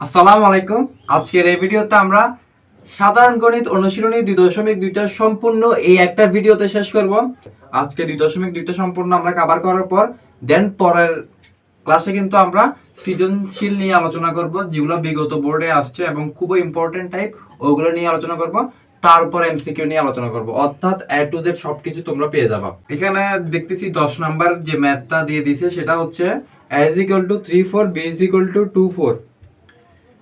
আসসালামু আলাইকুম। আজকের এই ভিডিওতে আমরা সাধারণ গণিত অনুশীলনী 2.2টা সম্পূর্ণ এই একটা ভিডিওতে শেষ করব। আজকে 2.2টা সম্পূর্ণ আমরা কভার করার পর দেন পরের ক্লাসে কিন্তু আমরা সৃজনশীল নিয়ে আলোচনা করব, যেগুলো বিগত বোর্ডে আসছে এবং খুবই ইম্পর্টেন্ট টাইপ, ওগুলো নিয়ে আলোচনা করব। তারপর এমসিকিউ নিয়ে আলোচনা করব, অর্থাৎ এ টু জেড সবকিছু তোমরা পেয়ে যাবে। এখানে দেখতেছি 10 নাম্বার যে ম্যাথটা দিয়ে দিয়েছে সেটা হচ্ছে a = 3 4 b = 2 4,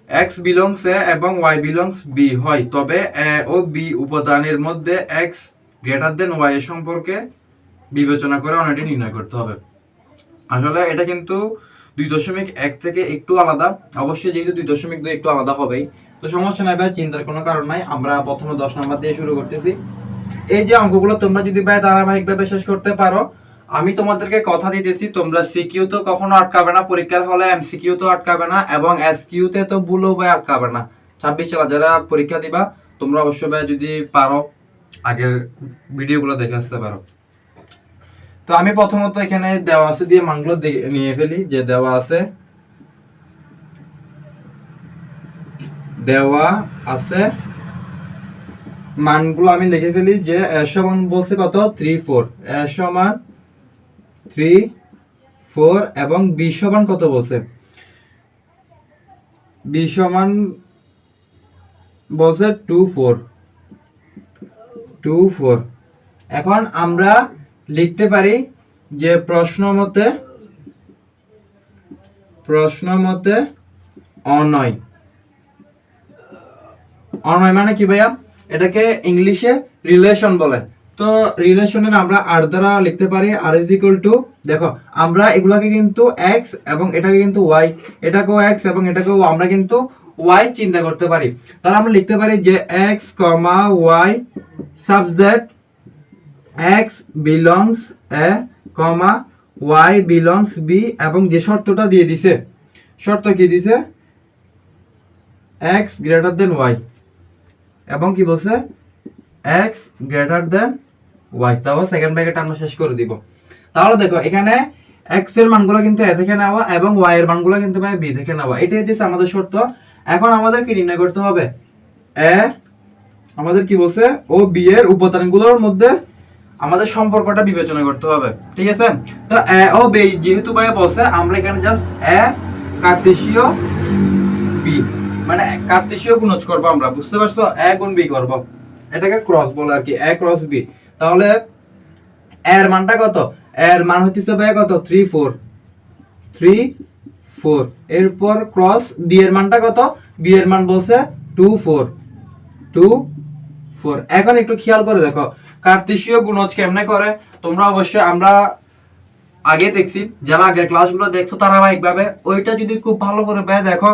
x belongs a এবং y belongs b হয়, তবে a ও b উপাদানের মধ্যে x greater than y এর সম্পর্কে বিবেচনা করে অনেকটি নির্ণয় করতে হবে। আসলে এটা কিন্তু 2.1 থেকে একটু আলাদা, অবশ্যই যেহেতু 2.2 একটু আলাদা হবেই, তো সমস্যা নাই ভাই, চিন্তার কোনো কারণ নাই। আমরা প্রথমে 10 নাম্বার দিয়ে শুরু করতেছি। এই যে অঙ্কগুলো তোমরা যদি ভাই ধারাবাহিকভাবে শেষ করতে পারো, আমি তোমাদেরকে কথা দিতেছি, তোমরা সিকিউ তো কখনো আটকাবে না, পরীক্ষার হলে এমসিকিউ তো আটকাবে না, এবং এসকিউ তে তো ভুলও ভাই আটকাবে না। 26 সালে যারা পরীক্ষা দিবা তোমরা অবশ্যই ভাই যদি পারো আগের ভিডিওগুলো দেখে আসতে পারো। তো আমি প্রথমত এখানে দেওয়া আছে দিয়ে মানগুলো নিয়ে ফেলি, যে দেওয়া আছে মানগুলো আমি লিখে ফেলি। যে এর সমান বলছে কত 3 4, এর সমান 3 4 এবং b সমান কত বলছে, b সমান বলছে 2 4 2 4। এখন আমরা লিখতে পারি যে প্রশ্ন মতে অনয় মানে কি ভাইয়া, এটাকে ইংলিশে রিলেশন বলে। তো রিলেশনের আমরা আর দ্বারা লিখতে পারি, আর ইজ ইকুয়াল টু, দেখো আমরা এগুলাকে কিন্তু x এবং এটাকে কিন্তু y, এটাকেও x এবং এটাকেও আমরা কিন্তু y চিন্তা করতে পারি। তাহলে আমরা লিখতে পারি যে x, y such that x belongs a, y belongs b, এবং যে শর্তটা দিয়ে দিছে, শর্ত কি দিছে, x greater than y, এবং কি বলছে x greater than y। তাহলে সেকেন্ড ব্র্যাকেট আমরা শেষ করে দিব। তাহলে দেখো এখানে x এর মানগুলো কিন্তু a থেকে নেওয়া এবং y এর মানগুলো কিন্তু ভাই b থেকে নেওয়া, এটাই হচ্ছে আমাদের শর্ত। এখন আমাদের কি নির্ণয় করতে হবে, a আমাদের কি বলছে ও b এর উপাদানগুলোর মধ্যে আমাদের সম্পর্কটা বিবেচনা করতে হবে, ঠিক আছে। তো a ও b যেহেতু ভাই বলছে, আমরা এখানে জাস্ট a কার্তেশীয় b মানে কার্তেশীয় গুণজ করব, আমরা বুঝতে পারছো, a গুণ b করব, এটাকে ক্রস বলে আর কি, a ক্রস b। তাহলে এর মানটা কত, এর মান হচ্ছে ভাই কত 3 4, এরপর ক্রস b এর মানটা কত, b এর মান বলছে 2 4। এখন একটু খেয়াল করে দেখো কার্তেশীয় গুণজ কেমনে করে, তোমরা অবশ্যই আমরা আগে দেখছি, যারা আগের ক্লাসগুলো দেখছো তারা ভাবে ওইটা যদি খুব ভালো করে ভাই দেখো,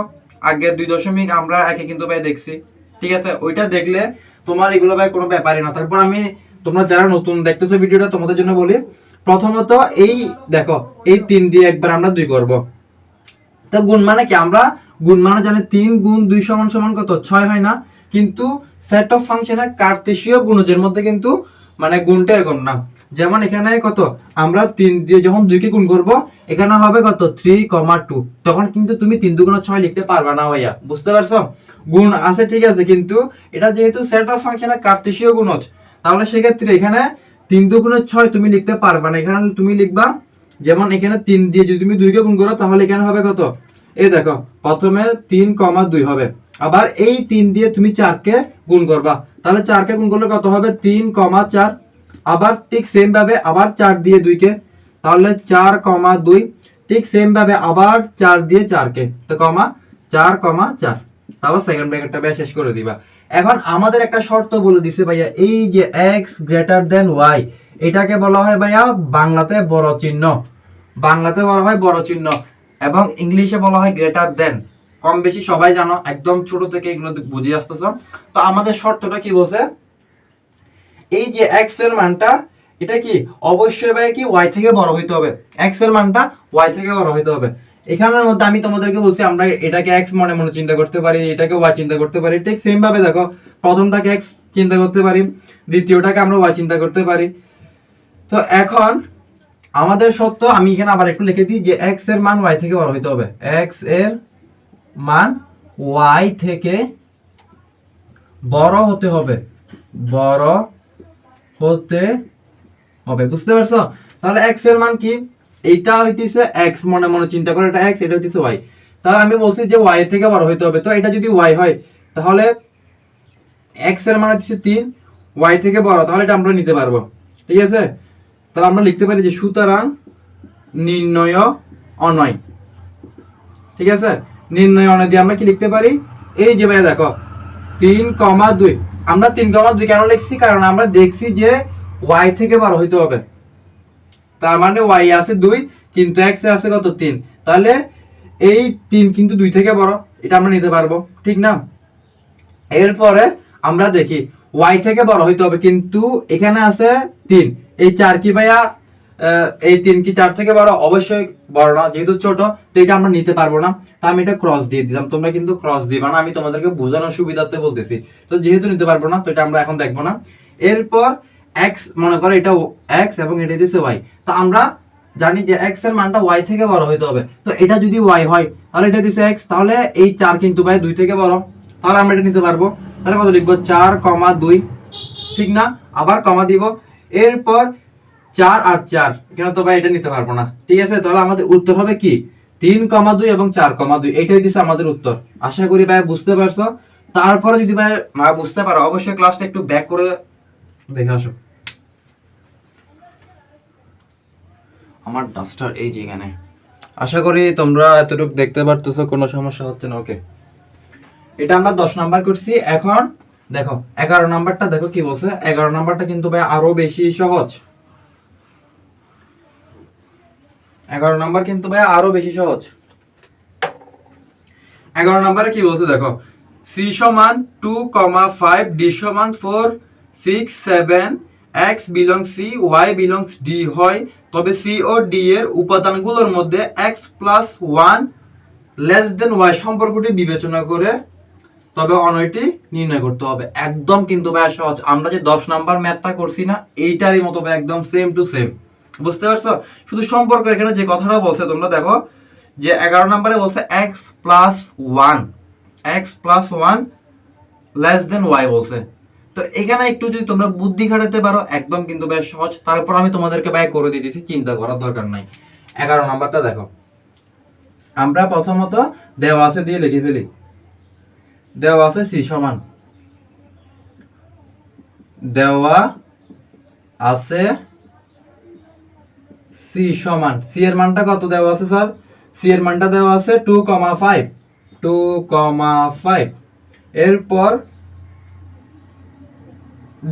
আগের 2 আমরা একে কিন্তু ভাই দেখছি, ঠিক আছে, ওইটা দেখলে তোমার এগুলো ভাই কোনো ব্যাপারই না। তারপর আমি, তোমরা যারা নতুন দেখতেছো ভিডিওটা তোমাদের জন্য বলি, প্রথমত এই দেখো এই 3 দিয়ে একবার আমরা 2 করব। তো গুণ মানে কি, আমরা গুণ মানে জানি 3 গুণ 2 সমান সমান কত 6 হয় না, কিন্তু সেট অফ ফাংশনের কার্তেশীয় গুণজের মধ্যে কিন্তু মানে গুণটা এরকম না। যেমন এখানে কত, আমরা 3 দিয়ে যখন 2 কে গুণ করব, এখানে হবে কত 3,2, তখন কিন্তু তুমি 3 2 6 লিখতে পারবে না ভাইয়া, বুঝতে পারছো। গুণ আছে ঠিক আছে, কিন্তু এটা যেহেতু সেট অফ ফাংশনের কার্তেশীয় গুণজ, তাহলে সেক্ষেত্রে এখানে 3 2 6 তুমি লিখতে পারবে না, এখানে তুমি লিখবা, যেমন এখানে 3 দিয়ে যদি তুমি 2 কে গুণ করো তাহলে এখানে হবে কত, এই দেখো প্রথমে 3,2 হবে, আবার এই 3 দিয়ে তুমি 4 কে গুণ করবা, তাহলে 4 কে গুণ করলে কত হবে 3,4, আবার ঠিক সেম ভাবে আবার 4 দিয়ে 2 কে, তাহলে 4,2, ঠিক সেম ভাবে আবার 4 দিয়ে 4 কে, তো 4,4, তারপর সেকেন্ড ব্র্যাকেটটা বেশ শেষ করে দিবা। এখন আমাদের একটা শর্ত বলে দিছে ভাইয়া, এই যে x গ্রেটার দেন y, এটাকে বলা হয় ভাইয়া বাংলাতে বড় চিহ্ন, বাংলাতে বলা হয় বড় চিহ্ন, এবং ইংলিশে বলা হয় গ্রেটার দেন। কম বেশি সবাই জানো, একদম ছোট থেকে এগুলো বুঝে আসতেছো। তো আমাদের শর্তটা কি বলছে, এই যে x এর মানটা, এটা কি অবশ্যই ভাই কি y থেকে বড় হইতে হবে, x এর মানটা y থেকে বড় হইতে হবে। এখানের মধ্যে আমি তোমাদেরকে বলছি আমরা এটাকে x মনে মনে চিন্তা করতে পারি, এটাকে y চিন্তা করতে পারি, ঠিক সেম ভাবে দেখো প্রথমটাকে x চিন্তা করতে পারি, দ্বিতীয়টাকে আমরা y চিন্তা করতে পারি। তো এখন আমাদের সত্য, আমি এখানে আবার একটু লিখে দিই যে x এর মান y থেকে বড় হইতে হবে, x এর মান ওয়াই থেকে বড় হতে হবে, বড় হতে হবে, বুঝতে পারছো? তাহলে x এর মান কি? এইটা হইতেছে x, মনে মনে চিন্তা করে এটা x, এটা হইতেছে y। তাহলে আমি বলছি যে y থেকে বড় হইতে হবে, তো এটা যদি y হয় তাহলে x এর মান হচ্ছে 3, y থেকে বড়, তাহলে এটা আমরা নিতে পারবো, ঠিক আছে? তাহলে আমরা লিখতে পারি যে সুতরাং নির্ণয় অনয়, ঠিক আছে? নির্ণয় অনয় দিয়ে আমরা কি লিখতে পারি? এই যে ভাই দেখো 3,2, আমরা 3,2 কেন লিখছি? কারণ আমরা দেখছি যে y থেকে বড় হইতে হবে, তার মানে y আছে 2 কিন্তু x এ আছে কত? 3, তাহলে এই 3 কিন্তু 2 থেকে বড়, এটা আমরা নিতে পারবো, ঠিক না? এরপরে আমরা দেখি y থেকে বড় হইতে হবে, কিন্তু এখানে আছে 3, এই 4 কি ভাইয়া এই 3 কি 4 থেকে বড়? অবশ্যই বড় না, যেহেতু ছোট, তো এটা আমরা নিতে পারবো না। তা আমি এটা ক্রস দিয়ে দিলাম, তোমরা কিন্তু ক্রস দিবা না, আমি তোমাদেরকে বোঝানোর সুবিধার্থে বলতেছি। তো যেহেতু নিতে পারবো না, তো এটা আমরা এখন দেখবো না। এরপর x, মনে করো এটা x এবং এটা দিচ্ছে y, তো আমরা জানি যে x এর মানটা y থেকে বড় হইতে হবে, তো এটা যদি y হয় তাহলে এটা দিচ্ছে x, তাহলে এই 4 কিন্তু ভাই 2 থেকে বড়, তাহলে আমরা এটা নিতে পারবো। তাহলে কত লিখবো? 4,2, ঠিক না? আবার কমা দিব, এরপর 4 আর 4, এখানে তো ভাই এটা নিতে পারবো না, ঠিক আছে? তাহলে আমাদের উত্তর হবে কি? 3,2 এবং 4,2, এটাই দিচ্ছে আমাদের উত্তর। আশা করি ভাই বুঝতে পারছো। তারপরে যদি ভাই বুঝতে পারো, অবশ্যই ক্লাসটা একটু ব্যাক করে দেখে আসো। আমার ডাস্টার এই যে এখানে, আশা করি তোমরা এতটুকু দেখতে পারতেছো, কোনো সমস্যা হচ্ছে না। ওকে, এটা আমরা 10 নাম্বার করছি। এখন দেখো 11 নাম্বারটা, দেখো কি বলছে। 11 নাম্বারটা কিন্তু ভাই আরো বেশি সহজ। 11 নাম্বার কিন্তু ভাই আরো বেশি সহজ। 11 নাম্বারে কি বলছে দেখো, c সমান 2,5, d সমান 4, 6, 7, x belongs c, y belongs d হয়, তবে c ও d এর উপাদানগুলোর মধ্যে x plus 1 less than y সম্পর্কটি বিবেচনা করে তবে অনয়টি নির্ণয় করতে হবে। একদম কিন্তু ভাই সহজ। আমরা যে 10 নাম্বার ম্যাথটা করছি না, এইটারই মতো ভাই একদম সেম টু সেম, বুঝতে পারছো? শুধু সম্পর্ক এখানে যে কথাটা বলছে তোমরা দেখো, যে 11 নম্বরে বলছে x plus 1 less than y বলছে। তো এখানে একটু যদি তোমরা বুদ্ধি খাটাতে পারো, একদম কিন্তু বেশ সহজ। তারপর আমি তোমাদেরকে ভাই করে দিতেছি, চিন্তা করার দরকার নাই। 11 নাম্বারটা দেখো, আমরা প্রথমত দেওয়া আছে দিয়ে লিখে ফেলি। দেওয়া আছে c সমান, দেওয়া আছে c সমান, c এর মানটা কত দেওয়া আছে স্যার? c এর মানটা দেওয়া আছে 2,5। এরপর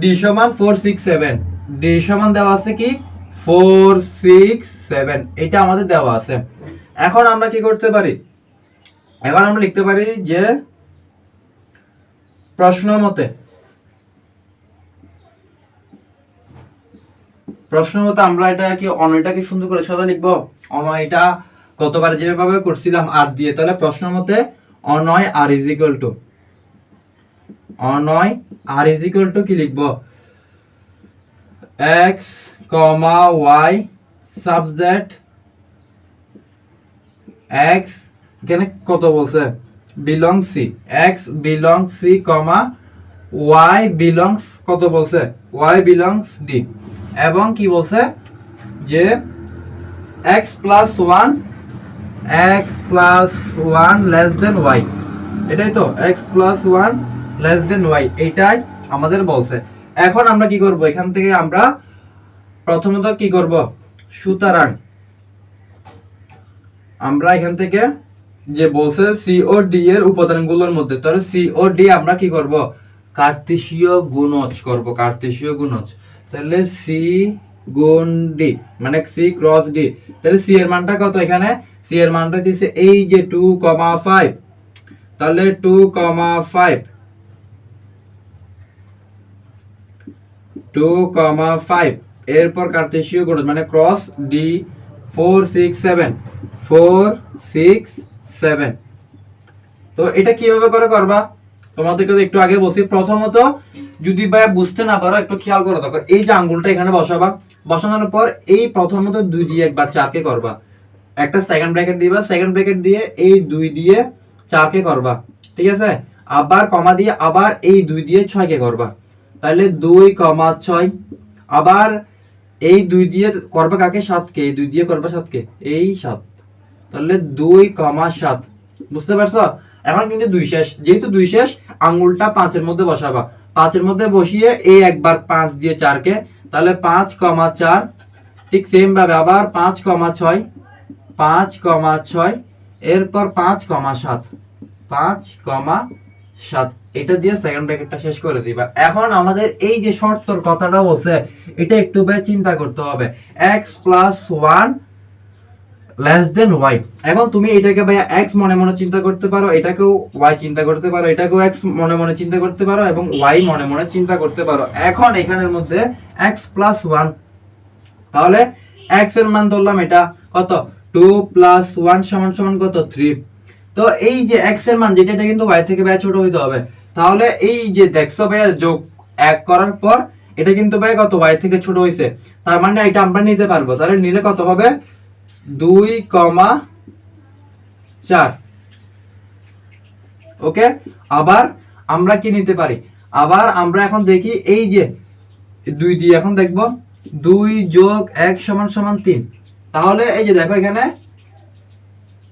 d সমান 4, 6, 7, d সমান দেওয়া আছে কি 4, 6, 7, এটা আমাদের দেওয়া আছে। এখন আমরা কি করতে পারি? এবার আমরা লিখতে পারি যে প্রশ্ন মতে আমরা এটা কি অনয়টাকে সুন্দর করে সাজা লিখবো। অনয়টা গতবার যেভাবে করছিলাম আর দিয়ে, তাহলে প্রশ্ন মতে অনয় আর ইজ ইকুয়াল টু, অনয় আর ইজ ইকুয়াল টু কি লিখবো? x, y such that x, এখানে কত বলছে? belongs c, x belongs c, y belongs কত বলছে? y belongs d, এবং কি বলছে যে x plus 1 less than y, এটাই তো, x plus 1 less than y, এটাই আমাদের বলছে। এখন আমরা কি করব? এখান থেকে আমরা প্রথমত কি করব? সুতরাং আমরা এখান থেকে যে বলছে সি ও ডি এর উপাদানগুলোর মধ্যে, তাহলে সি ও ডি আমরা কি করব? কার্তেশীয় গুণজ করব, কার্তেশীয় গুণজ। তাহলে সি গুণ ডি মানে সি ক্রস ডি, তাহলে সি এর মানটা কত? এখানে সি এর মানটা দিছে এই যে 2,5, তাহলে 2,5 এরপর কার্তেশীয় গুণজ মানে ক্রস ডি 4, 6, 7। তো এটা কিভাবে করে করবা? তোমাদেরকে একটু আগে বলছি। প্রথমত যদি ভাই বুঝতে না পারো, একটু খেয়াল করে দেখো, এই যে আঙ্গুলটা এখানে বসাবা, বসানোর পর এই প্রথমত 2 দিয়ে একবার 4 কে করবা, একটা সেকেন্ড ব্র্যাকেট দিবা, সেকেন্ড ব্র্যাকেট দিয়ে এই 2 দিয়ে 4 কে করবা, ঠিক আছে, আবার কমা দিয়ে আবার এই 2 দিয়ে 6 কে করবা, তাহলে 2,6, আবার এই 2 দিয়ে করবা কাকে, 7 কে, এই 2 দিয়ে করবা 7 কে, এই 7, তাহলে 2,7, বুঝতে পারছো? এখন কিন্তু 2 শেষ, যেহেতু 2 শেষ আঙ্গুলটা 5 এর মধ্যে বসাবা, 5 এর মধ্যে বসিয়ে এই একবার 5 দিয়ে 4 কে, তাহলে 5,4, ঠিক সেম ভাবে আবার 5,6, 5,6, এরপর 5,7, 5,7, এটা দিয়ে সেকেন্ড ব্র্যাকেটটা শেষ করে দিবা। এখন আমাদের এই যে শর্তর কথাটা বলছে, এটা একটু চিন্তা করতে হবে, x plus 1 less than y। এখন তুমি এটাকে ভাইয়া x মনে মনে চিন্তা করতে পারো, এটাকেও y চিন্তা করতে পারো, এটাকেও x মনে মনে চিন্তা করতে পারো এবং y মনে মনে চিন্তা করতে পারো। এখন এখানের মধ্যে x প্লাস 1, তাহলে x এর মান ধরলাম এটা কত, 2 প্লাস 1 সমান সমান কত, 3। তো এই যে x এর মান যেটা, এটা কিন্তু y থেকে ভাইয়া ছোট হইতে হবে, তাহলে এই যে দেখছো ভাইয়া যোগ 1 করার পর এটা কিন্তু ভাইয়া কত, y থেকে ছোট হইছে, তার মানে এটা আমরা নিতে পারবো, তাহলে নিলে কত হবে, 2,4। ওকে, আবার আমরা কি নিতে পারি, আবার আমরা এখন দেখি এই যে 2 দিয়ে এখন দেখব 2 যোগ 1 সমান সমান 3, তাহলে এই যে দেখো এখানে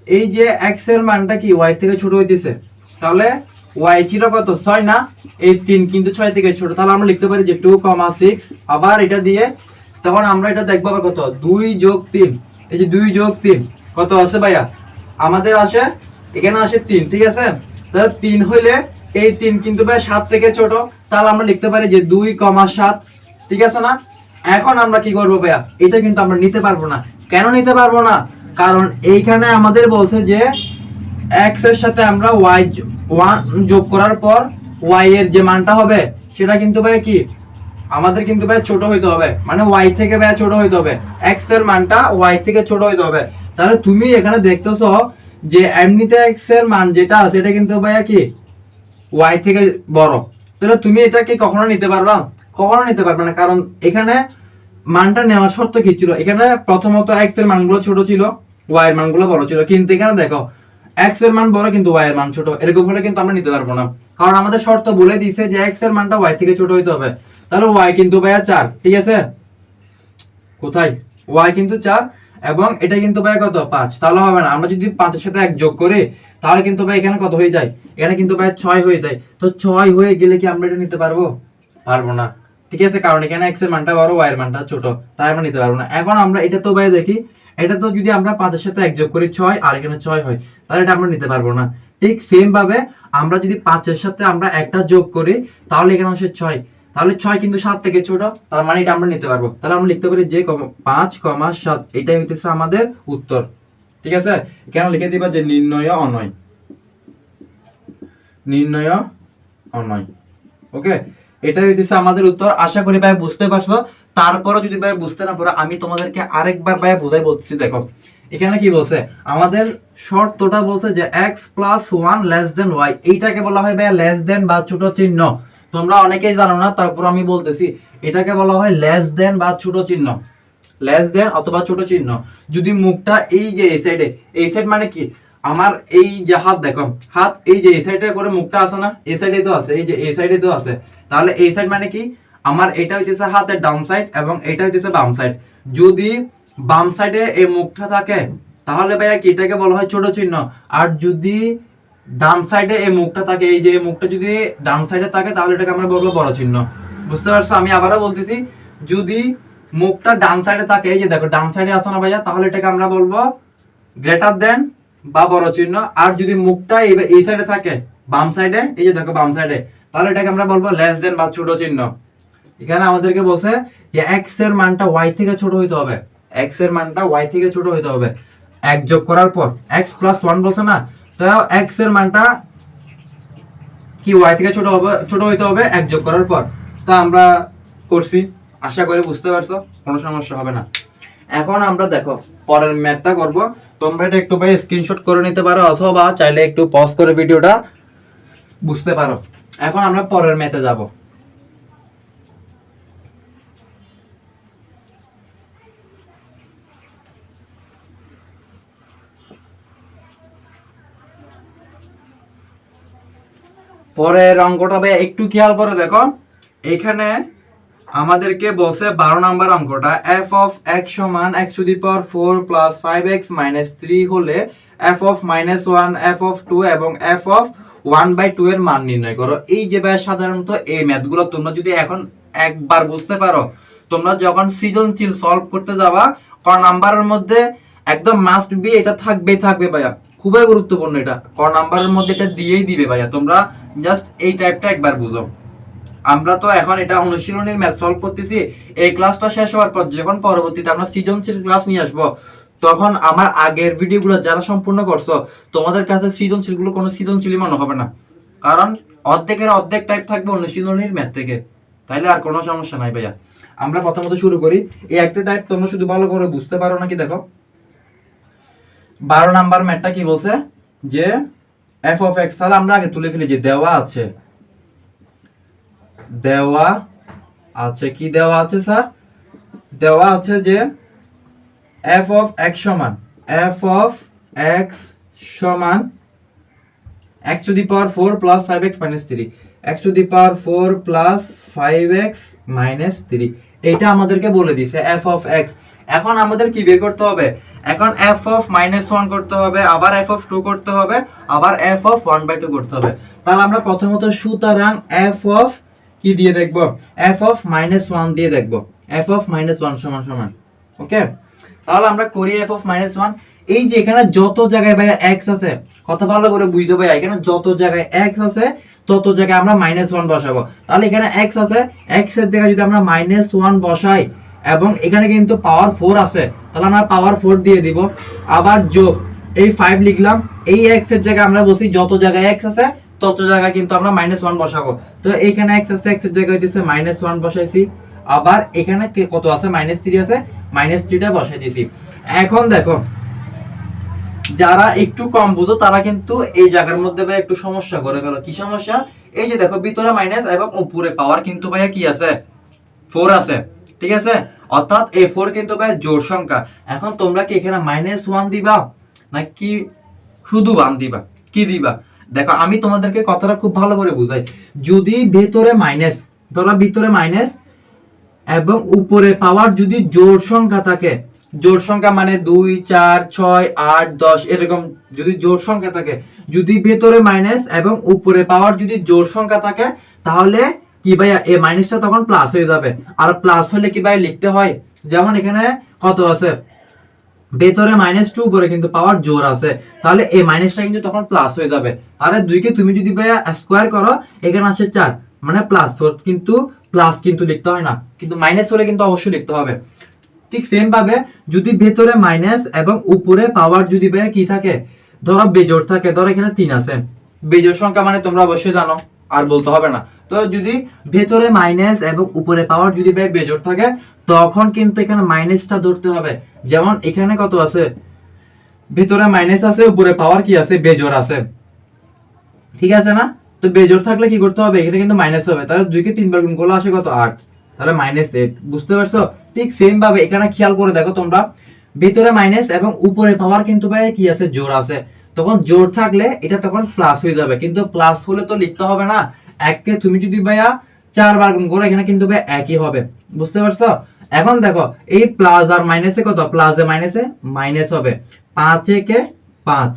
এই যে x এর মানটা কি y থেকে ছোট হইতেছে, তাহলে y ছিল কত, 6 না, এই 3 কিন্তু 6 থেকে ছোট, তাহলে আমরা লিখতে পারি যে 2,6, আবার এটা দিয়ে তখন আমরা এটা দেখবো আবার কত, 2 যোগ 3, এই যে 2 যোগ 3 কত আছে ভাইয়া, আমাদের আসে এখানে আসে 3, ঠিক আছে, তাহলে 3 হইলে এই 3 কিন্তু ভাই 7 থেকে ছোট, তাহলে আমরা লিখতে পারি যে 2,7, ঠিক আছে না? এখন আমরা কি করবো ভাইয়া, এটা কিন্তু আমরা নিতে পারবো না। কেন নিতে পারবো না, কারণ এইখানে আমাদের বলছে যে x এর সাথে আমরা y 1 যোগ করার পর y এর যে মানটা হবে সেটা কিন্তু ভাই কি, আমাদের কিন্তু ভাই ছোট হইতে হবে, মানে y থেকে ভাই ছোট হইতে হবে, x এর মানটা y থেকে ছোট হইতে হবে। তাহলে তুমি এখানে দেখতেছো যে এমনিতে x এর মান যেটা আছে এটা কিন্তু ভাইয়া কি y থেকে বড়, তাহলে তুমি এটা কি কখনো নিতে পারবা, কখনো নিতে পারবে না, কারণ এখানে মানটা নেওয়ার শর্ত কি ছিল, এখানে প্রথমত x এর মানগুলো ছোট ছিল, y এর মানগুলো বড় ছিল, কিন্তু এখানে দেখো x এর মান বড় কিন্তু y এর মান ছোট, এরকম হলে কিন্তু আমরা নিতে পারবো না, কারণ আমাদের শর্ত বলে দিয়েছে যে x এর মানটা y থেকে ছোট হইতে হবে, তাহলে y কিন্তু ভাইয়া 4, ঠিক আছে, কোথায় y কিন্তু 4 এবং এটা কিন্তু ভাই কত, 5, তাহলে হবে না, আমরা যদি 5 এর সাথে 1 যোগ করি তাহলে কিন্তু ভাই এখানে কত হয়ে যায়, এখানে কিন্তু ভাই 6 হয়ে যায়, তো 6 হয়ে গেলে কি আমরা এটা নিতে পারবো, পারবো না, ঠিক আছে, কারণ এখানে x এর মানটা বড় y এর মানটা ছোট, তাই আমরা নিতে পারবো না। এখন আমরা এটা তো ভাই দেখি, এটা তো যদি আমরা 5 এর সাথে 1 যোগ করি 6 আর এখানে 6 হয়, তাহলে এটা আমরা নিতে পারবো না। ঠিক সেম ভাবে আমরা যদি 5 এর সাথে আমরা একটা যোগ করি তাহলে এখানে আসে 6, তাহলে 6 কিন্তু 7 থেকে ছোট, তার মানে এটা আমরা নিতে পারবো, তাহলে আমরা লিখতে পারি যে 5,7, এটাই হইতেছে আমাদের উত্তর, ঠিক আছে। এখানে লিখে দিবা যে নির্ণয় অনয়, নির্ণয় অনয়, ওকে, এটাই হইতেছে আমাদের উত্তর। আশা করি ভাই বুঝতে পারছো, তারপরে যদি ভাই বুঝতে না পারো আমি তোমাদেরকে আরেকবার ভাই বোঝাই বলছি। দেখো এখানে কি বলছে, আমাদের শর্তটা বলছে যে x plus 1 less than y, এইটাকে বলা হয় ভাই লেস দেন বা ছোট চিহ্ন, তোমরা অনেকেই জানো না, তারপর আমি বলতেছি, এটাকে বলা হয় লেস দেন বা ছোট চিহ্ন, লেস দেন অথবা ছোট চিহ্ন। যদি মুখটা এই যে এই সাইডে, এই সাইড মানে কি, আমার এই যে হাত দেখো, হাত এই যে এই সাইডে করে মুখটা আছে না, এই সাইডে তো আছে, এই যে এই সাইডে তো আছে, তাহলে এই সাইড মানে কি, আমার এটা হইতেছে হাতের ডাউন সাইড এবং এটা হইতেছে বাম সাইড। যদি বাম সাইডে এই মুখটা থাকে তাহলে ভাইয়া কি এটাকে বলা হয় ছোট চিহ্ন, আর যদি ডান সাইডে এই মুখটা থাকে, এই যে এই মুখটা যদি ডান সাইডে থাকে তাহলে এটাকে আমরা বলবো বড় চিহ্ন। বুঝতে পারছো? আমি আবারও বলতেছি, যদি মুখটা ডান সাইডে থাকে, এই যে দেখো ডান সাইডে আছে না ভাইয়া, তাহলে এটাকে আমরা বলবো গ্রেটার দেন বা বড় চিহ্ন, আর যদি মুখটা এই সাইডে থাকে বাম সাইডে, এই যে দেখো বাম সাইডে, তাহলে এটাকে আমরা বলবো লেস দেন বা ছোট চিহ্ন। এখানে আমাদেরকে বলছে যে x এর মানটা y থেকে ছোট হইতে হবে, x এর মানটা y থেকে ছোট হইতে হবে, এক যোগ করার পর x প্লাস 1 বলছে না, তো x এর মানটা কি y থেকে ছোট হবে, ছোট হইতে হবে এক যোগ করার পর। তো আমরা করছি, আশা করি বুঝতে পারছো, কোনো সমস্যা হবে না। এখন আমরা দেখো পরের ম্যাথটা করব, তোমরা এটা একটু ভাই স্ক্রিনশট করে নিতে পারো অথবা চাইলে একটু পজ করে ভিডিওটা বুঝতে পারো। এখন আমরা পরের ম্যাথে যাব। পরের অঙ্কটা ভাই একটু খেয়াল করে দেখো, এখানে আমাদেরকে বলছে 12 নাম্বার অঙ্কটা f of x সমান x to the power 4 plus 5x minus 3 হলে f of minus 1, f of 2 এবং f of 1/2 এর মান নির্ণয় করো। এই যে ভাই সাধারণত এই ম্যাথগুলো তোমরা যদি এখন একবার বুঝতে পারো, তোমরা যখন সৃজনশীল সলভ করতে যাবা ক নাম্বারের মধ্যে একদম মাস্ট বি এটা থাকবেই থাকবে ভাইয়া, খুবই গুরুত্বপূর্ণ এটা, ক নাম্বারের মধ্যে এটা দিয়েই দিবে ভাইয়া। তোমরা জাস্ট এই টাইপটা একবার বুঝো। আমরা তো এখন এটা অনুশীলনের ম্যাথ সলভ করতেছি, এই ক্লাসটা শেষ হওয়ার পর যখন পরবর্তীতে আমরা সৃজনশীল ক্লাস নিয়ে আসবো, তখন আমার আগের ভিডিওগুলো যারা সম্পূর্ণ করছো তোমাদের কাছে সৃজনশীলগুলো কোনো সৃজনশীলই মনে হবে না, কারণ অর্ধেকের অর্ধেক টাইপ থাকবে অনুশীলনের ম্যাথ থেকে, তাইলে আর কোনো সমস্যা নাই ভাইয়া। আমরা প্রথমত শুরু করি, এই একটা টাইপ তোমরা শুধু ভালো করে বুঝতে পারো নাকি দেখো। 12 নাম্বার ম্যাথটা কি বলছে যে f of x, তাহলে আমরা আগে তুলে ফেলি যে দেওয়া আছে কি দেওয়া আছে স্যার, দেওয়া আছে যে f of x সমান x to the power 4 plus 5x minus 3, x to the power 4 plus 5x minus 3, এটা আমাদেরকে বলে দিয়েছে f of x। এখন আমাদের কি বের করতে হবে, এখন f of minus 1 করতে হবে, আবার f of 2 করতে হবে, আবার f of 1/2 করতে হবে। তাহলে আমরা প্রথমত সুতরাং f of কি দিয়ে দেখব, f of minus 1 দিয়ে দেখব, f of minus 1 সমান সমান, ওকে। তাহলে আমরা করি f of minus 1, এই যে এখানে যত জায়গায় ভাই x আছে, কত ভালো করে বুঝতে ভাই, এখানে যত জায়গায় x আছে তত জায়গায় আমরা -1 বসাবো। তাহলে এখানে x আছে, x এর জায়গায় যদি আমরা -1 বসাই এবং এখানে কিন্তু পাওয়ার 4 আছে, তাহলে আমরা পাওয়ার 4 দিয়ে দিব, আবার যোগ এই 5 লিখলাম, এই x এর জায়গায় আমরা বসি যত জায়গায় x আছে তত জায়গায় কিন্তু আমরা -1 বসাবো। তো এইখানে x আছে, x এর জায়গায় হইতেছে -1 বসাইছি, আবার এখানে কত আছে -3 আছে, -3টা বসাই দিয়েছি। এখন দেখো যারা একটু কম বুঝো তারা কিন্তু এই জায়গার মধ্যে ভাই একটু সমস্যা করে ফেলো। কি সমস্যা, এই যে দেখো ভিতরে মাইনাস এবং উপরে পাওয়ার কিন্তু ভাইয়া কি আছে, 4 আছে, ঠিক আছে, অর্থাৎ এই 4 কিন্তু ভাই জোড় সংখ্যা। এখন তোমরা কি এখানে -1 দিবা নাকি শুধু 1 দিবা, কি দিবা? দেখো আমি তোমাদেরকে কথাটা খুব ভালো করে বুঝাই, যদি ভেতরে মাইনাস, ধরো ভিতরে মাইনাস এবং উপরে পাওয়ার যদি জোড় সংখ্যা থাকে, জোড় সংখ্যা মানে 2 4 6 8 10 এরকম যদি জোড় সংখ্যা থাকে, যদি ভেতরে মাইনাস এবং উপরে পাওয়ার যদি জোড় সংখ্যা থাকে, তাহলে কি ভাই এই মাইনাসটা তখন প্লাস হয়ে যাবে। আর প্লাস হলে কি ভাই লিখতে হয়, যেমন এখানে কত আছে, ভেতরে -2 উপরে কিন্তু পাওয়ার জোড় আছে, তাহলে এই মাইনাসটা কিন্তু তখন প্লাস হয়ে যাবে। তাহলে 2 কে তুমি যদি ভাই স্কয়ার করো, এখানে আসে 4 মানে +4, কিন্তু প্লাস কিন্তু লিখতে হয় না, কিন্তু মাইনাস হলে কিন্তু অবশ্যই লিখতে হবে। ঠিক সেম ভাবে যদি ভেতরে মাইনাস এবং উপরে পাওয়ার যদি ভাই কি থাকে, ধরো বেজোড় থাকে, ধরো এখানে 3 আছে, বেজোড় সংখ্যা মানে তোমরা অবশ্যই জানো, আর বলতে হবে না। তো যদি ভেতরে মাইনাস এবং উপরে পাওয়ার যদি ভাই বেজোড় থাকে, তখন কিন্তু এখানে মাইনাসটা ধরতে হবে। যেমন এখানে কত আছে, ভেতরে মাইনাস আছে, উপরে পাওয়ার কি আছে, বেজোড় আছে, ঠিক আছে না? তো বেজোড় থাকলে কি করতে হবে, এখানে কিন্তু মাইনাস হবে, তাহলে 2 কে 3 বার গুণ করলে আসে কত, 8, তাহলে -8, বুঝতে পারছো? ঠিক সেম ভাবে এখানে খেয়াল করে দেখো তোমরা, ভিতরে মাইনাস এবং উপরে পাওয়ার কিন্তু ভাই কি আছে, জোড় আছে, তখন জোড় থাকলে এটা তখন প্লাস হয়ে যাবে, কিন্তু প্লাস হলে তো লিখতে হবে না, 1 কে তুমি যদি ভাইয়া 4 বার গুণ করো, এখানে কিন্তু ভাই একই হবে, বুঝতে পারছো? এখন দেখো এই প্লাস আর মাইনাসে কত, প্লাসে মাইনাসে মাইনাস হবে, 5 একে 5,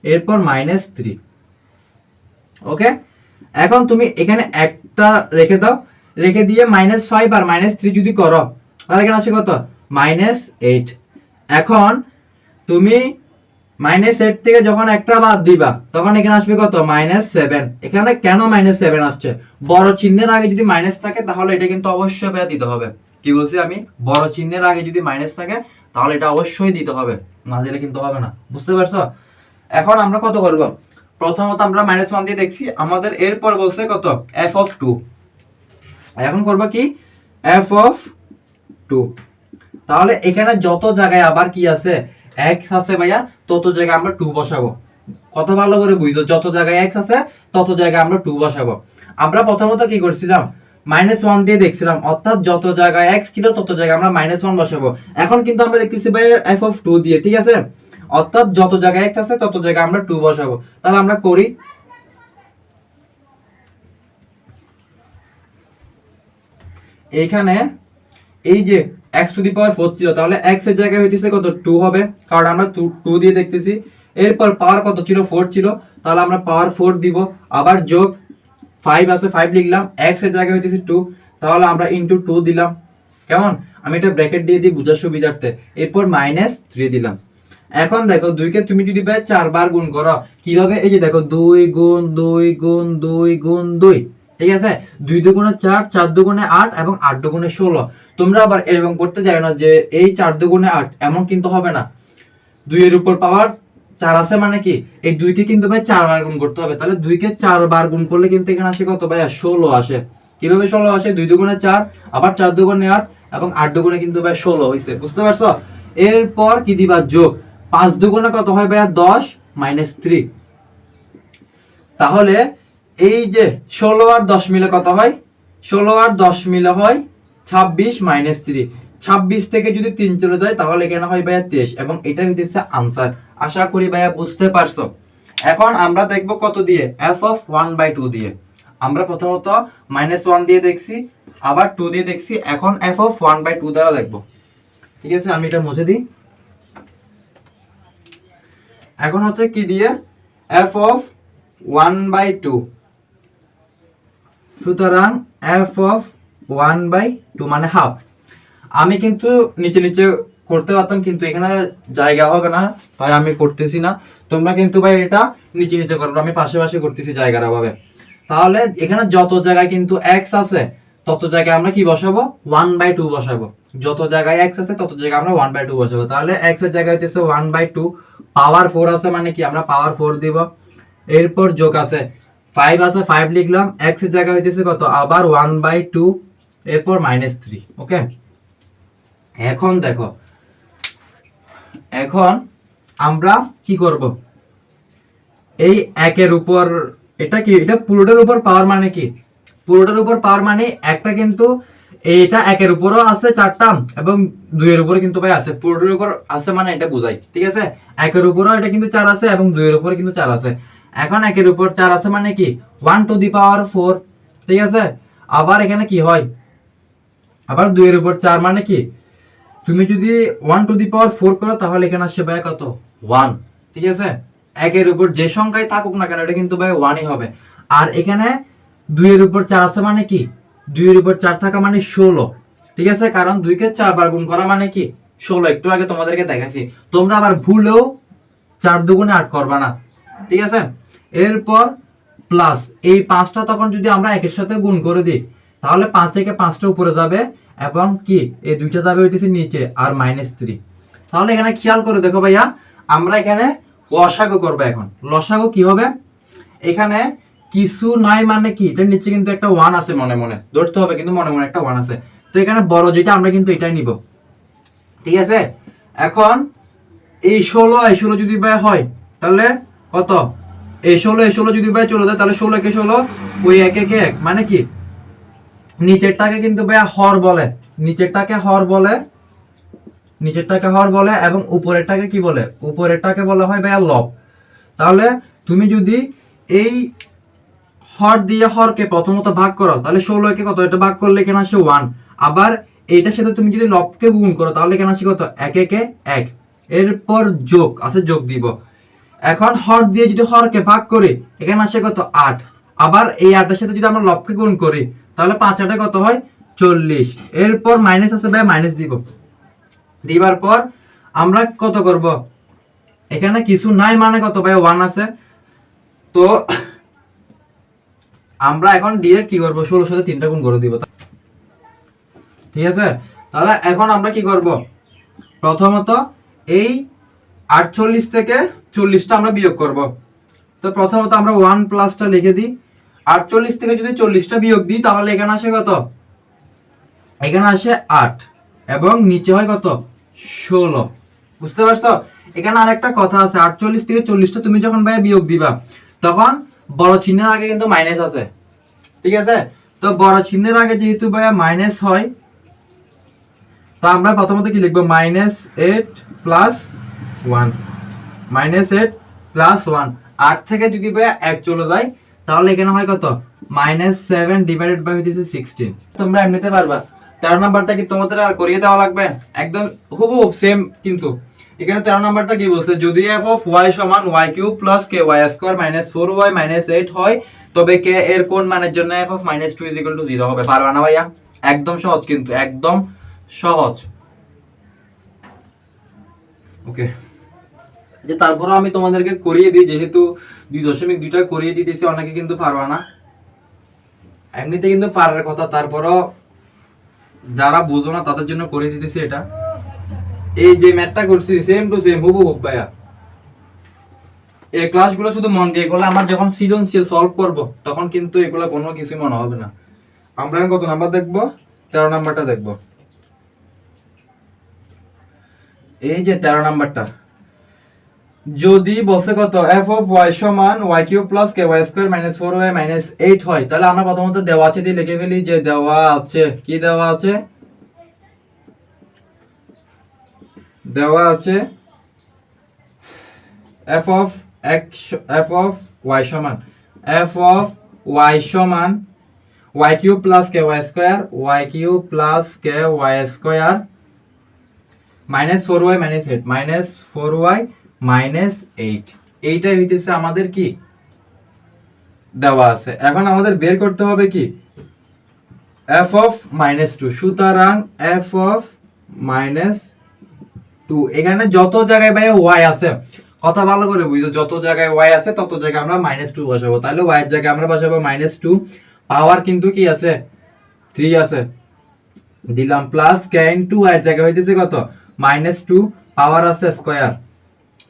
এরপর -3, ওকে। এখন তুমি এখানে একটা রেখে দাও, রেখে দিয়ে -5 আর -3 যদি করো, তাহলে এখানে আসে কত, -8। এখন তুমি -8 থেকে যখন একটা বাদ দিবা, তখন এখানে আসবে কত, -7। এখানে কেন -7 আসছে, বড় চিহ্নের আগে যদি মাইনাস থাকে, তাহলে এটা কিন্তু অবশ্যই ভাইয়া দিতে হবে। কি বলছি আমি, বড় চিহ্নের আগে যদি মাইনাস থাকে, তাহলে এটা অবশ্যই দিতে হবে, না দিলে কিন্তু হবে না, বুঝতে পারছো? এখন আমরা কত করব, প্রথমত আমরা -1 দিয়ে দেখছি, আমাদের এরপর বলছে কত, f of 2। এখন করব কি, f of 2, তাহলে এখানে যত জায়গায় আবার কি আছে, x আছে ভাইয়া, তত জায়গায় আমরা 2 বসাবো। কত ভালো করে বুঝছো, যত জায়গায় x আছে তত জায়গায় আমরা 2 বসাবো। আমরা প্রথমত কি করছিলাম, -1 দিয়ে দেখছিলাম, অর্থাৎ যত জায়গায় x ছিল তত জায়গায় আমরা -1 বসাবো। এখন কিন্তু আমরা দেখতেছি ভাই f of 2 দিয়ে, ঠিক আছে, অর্থাৎ যত জায়গায় x আছে তত জায়গায় আমরা 2 বসাবো। তাহলে আমরা করি, এইখানে এই যে x⁴ ছিল, তাহলে x এর জায়গায় হইতেছে কত 2 হবে, কারণ আমরা 2 দিয়ে দেখতেছি। এরপর পাওয়ার কত ছিল 4 ছিল, তাহলে আমরা পাওয়ার 4 দিব, আবার যোগ 5 আছে 5 লিখলাম, x এর জায়গায় হইতেছে 2, তাহলে আমরা ইনটু 2 দিলাম। কেমন, আমি এটা ব্র্যাকেট দিয়ে দিই বুঝার সুবিধার্থে। এরপর -3 দিলাম। এখন দেখো 2 কে তুমি যদি ভাই 4 বার গুণ করো কিভাবে, এই যে দেখো 2 গুণ 2 গুণ 2 গুণ 2, ঠিক আছে, 2 দুগুণে 4, 4 দুগুণে 8 এবং 8 দুগুণে 16। তোমরা আবার এরকম করতে যাও না যে এই 4 দুগুণে 8, এমন কিন্তু হবে না। 2 এর উপর পাওয়ার 4 আছে মানে কি এই 2 কে কিন্তু ভাই 4 বার গুণ করতে হবে, তাহলে 2 কে 4 বার গুণ করলে কিন্তু এখানে আসে কত ভাই 16 আসে। কিভাবে 16 আসে, 2 দুগুণে 4, আবার 4 দুগুণে 8 এবং 8 দুগুণে কিন্তু ভাই 16 হইছে, বুঝতে পারছো? এরপর কি দিবা, যোগ 5 দুগুণে কত হয় ভাইয়া 10 -3। তাহলে এই যে 16 আর 10 মিলে কত হয়, 16 আর 10 মিলে হয় 26 -3। 26 থেকে যদি 3 চলে যায় তাহলে এখানে হয় ভাইয়া 23, এবং এটা হইতেছে আনসার। আশা করি ভাইয়া বুঝতে পারছো। এখন আমরা দেখব কত দিয়ে, f(1/2) দিয়ে। আমরা প্রথমত -1 দিয়ে দেখছি, আবার 2 দিয়ে দেখছি, এখন f(1/2) দ্বারা দেখব। ঠিক আছে, আমি এটা মুছে দিই। এখন হচ্ছে কি দিয়ে, f(1/2), সুতরাং f(1/2) মানে হাফ। আমি কিন্তু নিচে নিচে করতে পারতাম, কিন্তু এখানে জায়গা হবে না, তাই আমি করতেছি না। তোমরা কিন্তু ভাই এটা নিচে নিচে করবে, আমি পাশে পাশে করতেছি জায়গার অভাবে। তাহলে এখানে যত জায়গায় কিন্তু x আছে তত জায়গায় আমরা কি বসাবো, 1/2 বসাবো। যত জায়গায় x আছে তত জায়গায় আমরা 1/2 বসাবো। তাহলে x এর জায়গায় হইতেছে 1/2, পাওয়ার 4 আছে মানে কি আমরা পাওয়ার 4 দিব। এরপর যোগ আছে 5 আছে 5 লিখলাম, x এর জায়গায় হইতেছে কত আবার 1/2, এরপর -3। ওকে, এখন দেখো, এখন আমরা কি করব, এই একের উপর এটা কি, এটা পুরোটার উপর পাওয়ার মানে কি, পুরোটার উপর পাওয়ার মানে একটা কিন্তু এটা একের উপরও আছে 4টা এবং 2 এর উপরে কিন্তু ভাই আছে, পুরোটার উপর আছে মানে এটা বোঝাই। ঠিক আছে, একের উপরও এটা কিন্তু 4 আছে এবং 2 এর উপরে কিন্তু 4 আছে। এখন একের উপর 4 আছে মানে কি 1⁴, ঠিক আছে। আবার এখানে কি হয়, আবার 2 এর উপর 4 মানে কি, তুমি যদি 1⁴ করো তাহলে এখানে আসছে ভাই কত 1, ঠিক আছে। একের উপর যে সংখ্যায় থাকুক না কেন এটা কিন্তু ভাই 1ই হবে। আর এখানে 2 এর উপর 4 আছে মানে কি, 2 এর উপর 4 থাকা মানে 16, ঠিক আছে, কারণ 2 কে 4 বার গুণ করা মানে কি 16, একটু আগে তোমাদেরকে দেখাইছি। তোমরা আবার ভুলেও 4 দুগুণে 8 করবা না, ঠিক আছে। এরপর প্লাস এই 5টা তখন যদি আমরা একের সাথে গুণ করে দিই তাহলে 5 থেকে 5টা উপরে যাবে এবং কি এই 2টা যাবে হইতেছে নিচে আর -3। তাহলে এখানে খেয়াল করে দেখো ভাইয়া, আমরা এখানে লসাগু করব। এখন লসাগু কি হবে, এখানে কিছু নাই মানে কি এটার নিচে কিন্তু একটা 1 আছে, মনে মনে ধরতে হবে কিন্তু মনে মনে একটা 1 আছে। তো এখানে বড় যেটা আমরা কিন্তু এটাই নিব, ঠিক আছে। এখন এই 16 যদি ভাই হয় তাহলে কত, এই 16 যদি ভাই চলে যায় তাহলে 16 কে 16 ওই 1 1 1 মানে কি নিচেরটাকে কিন্তু ভাই হর বলে, নিচেরটাকে হর বলে, নিচেরটাকে হর বলে এবং উপরেরটাকে কি বলে, উপরেরটাকে বলা হয় ভাই লব। তাহলে তুমি যদি এই হর দিয়ে হরকে প্রথমত ভাগ করো তাহলে 16 কে কত এটা ভাগ করলে এখানে আসে 1, আবার এইটার সাথে তুমি যদি লবকে গুণ করো তাহলে এখানে আসে কত 1 1 1, এরপর যোগ আছে যোগ দিব। এখন হর দিয়ে যদি হরকে ভাগ করি এখানে আসে কত 8, আবার এই 8 এর সাথে যদি আমরা লবকে গুণ করি তাহলে 5 8 কত হয় 40, এরপর মাইনাস আছে ভাই মাইনাস দিব। দিবার পর আমরা কত করব, এখানে কিছু নাই মানে কত ভাই 1 আছে। তো আমরা এখন ডিরেক্ট কি করব, 16 সাথে 3টা গুণ করে দিব, ঠিক আছে। তাহলে এখন আমরা কি করব, প্রথমত এই 48 থেকে 40টা আমরা বিয়োগ করব। তো প্রথমত আমরা 1 প্লাসটা লিখে দিই, 48 থেকে যদি 40টা বিয়োগ দিই তাহলে এখানে আসে কত, এখানে আসে 8 এবং নিচে হয় কত 16, বুঝতে পারছো। এখানে আরেকটা কথা আছে, 48 থেকে 40টা তুমি যখন ভাই বিয়োগ দিবা তখন বড় চিহ্নের আগে কিন্তু মাইনাস আছে, ঠিক আছে। তো বড় চিহ্নের আগে যেহেতু ভাইয়া মাইনাস হয় তো আমরা প্রথমত কি লিখবো, -8 প্লাস 1, -8 প্লাস 1। 8 থেকে যদি ভাইয়া 1 চলে যায় তাহলে এখানে হয় কত -7 ডিভাইডেড বাই 16। তোমরা এমনিতে পারবা, 13 নাম্বারটা কি তোমাদের আর করিয়ে দেওয়া লাগবে? একদম হুবহু সেম। কিন্তু এখানে 13 নাম্বারটা কি বলছে, যদি f অফ y সমান y cube plus ky square minus 4y minus 8 হয় তবে k এর কোন মানের জন্য f অফ মাইনাস 2 0 হবে? পারবা না ভাইয়া? একদম সহজ, কিন্তু একদম সহজ। ওকে, যে তারপরে আমি তোমাদেরকে করিয়ে দিই, যেহেতু 2.2টা করিয়ে দিতেছি, অনেকে কিন্তু পারবা না। এমনিতে কিন্তু পারার কথা, তারপরও যারা বুঝো না তাদের জন্য করে দিতেছি এটা। এই যে ম্যাথটা করছি সেম টু সেম হুবহু ভাইয়া। এই ক্লাসগুলো শুধু মন দিয়ে করলে, আমরা যখন সৃজনশীল সলভ করব তখন কিন্তু এগুলো কোনো কিছু মনে হবে না। আমরা এখন কত নাম্বার দেখব? 13 নাম্বারটা দেখব। এই যে 13 নাম্বারটা, যদি বসে কত f অফ y সমান y cube plus ky square minus 4y minus 8 হয়, তাহলে আমরা প্রথমত দেওয়া আছে দিয়ে লিখে ফেলি যে দেওয়া আছে, কি দেওয়া আছে? দেওয়া আছে f অফ y সমান y cube plus ky square minus 4y minus 8 এইটাই হইতেছে আমাদের কি দেওয়া আছে। এখন আমাদের বের করতে হবে কি f অফ মাইনাস 2। সুতরাং f অফ মাইনাস 2, এখানে যত জায়গায় ভাই y আছে, কথা ভালো করে বুঝো, যত জায়গায় y আছে তত জায়গায় আমরা মাইনাস 2 বসাবো। তাহলে y এর জায়গায় আমরা বসাবো মাইনাস 2, পাওয়ার কিন্তু কি আছে 3 আছে, দিলাম প্লাস k ইনটু y এর জায়গায় হইতেছে কত মাইনাস 2, পাওয়ার আছে স্কয়ার,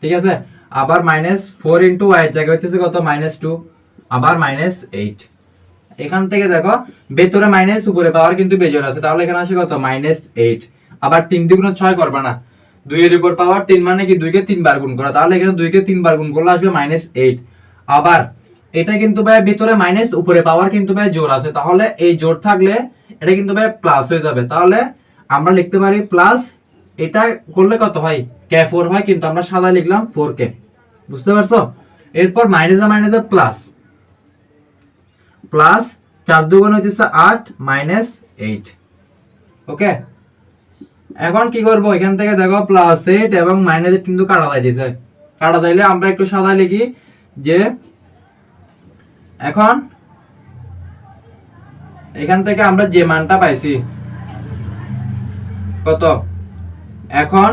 ঠিক আছে। আবার মাইনাস 4 ইনটু y এর জায়গায় হইতেছে কত মাইনাস 2, আবার মাইনাস 8। এখান থেকে দেখো ভেতরে মাইনাস, উপরে পাওয়ার কিন্তু বেজোর আছে, তাহলে এখানে আসে কত মাইনাস 8। আবার 3 দ্বিগুণ 6 করবে না, 2 এর উপর পাওয়ার 3 মানে কি 2 কে 3 বার গুণ করা, তাহলে এখানে 2 কে 3 বার গুণ করলে আসবে মাইনাস 8। আবার এটা কিন্তু ভাই ভিতরে মাইনাস, উপরে পাওয়ার কিন্তু ভাই জোর আছে, তাহলে এই জোর থাকলে এটা কিন্তু ভাই প্লাস হয়ে যাবে। তাহলে আমরা লিখতে পারি প্লাস, এটা করলে কত হয় k4 হয়, কিন্তু আমরা সাদা লিখলাম 4k, বুঝতে পারছো? এরপর মাইনাসে মাইনাসে প্লাস, প্লাস 4 দুগুণ হইতেছে 8 মাইনাস 8। ওকে, এখন কি করব, এখান থেকে দেখো প্লাস 8 এবং মাইনাস 8 কিন্তু কাটা যাইতেছে, কাটা যাইলে আমরা একটু সাদা লিখি যে এখন এখান থেকে আমরা যে মানটা পাইছি কত, এখন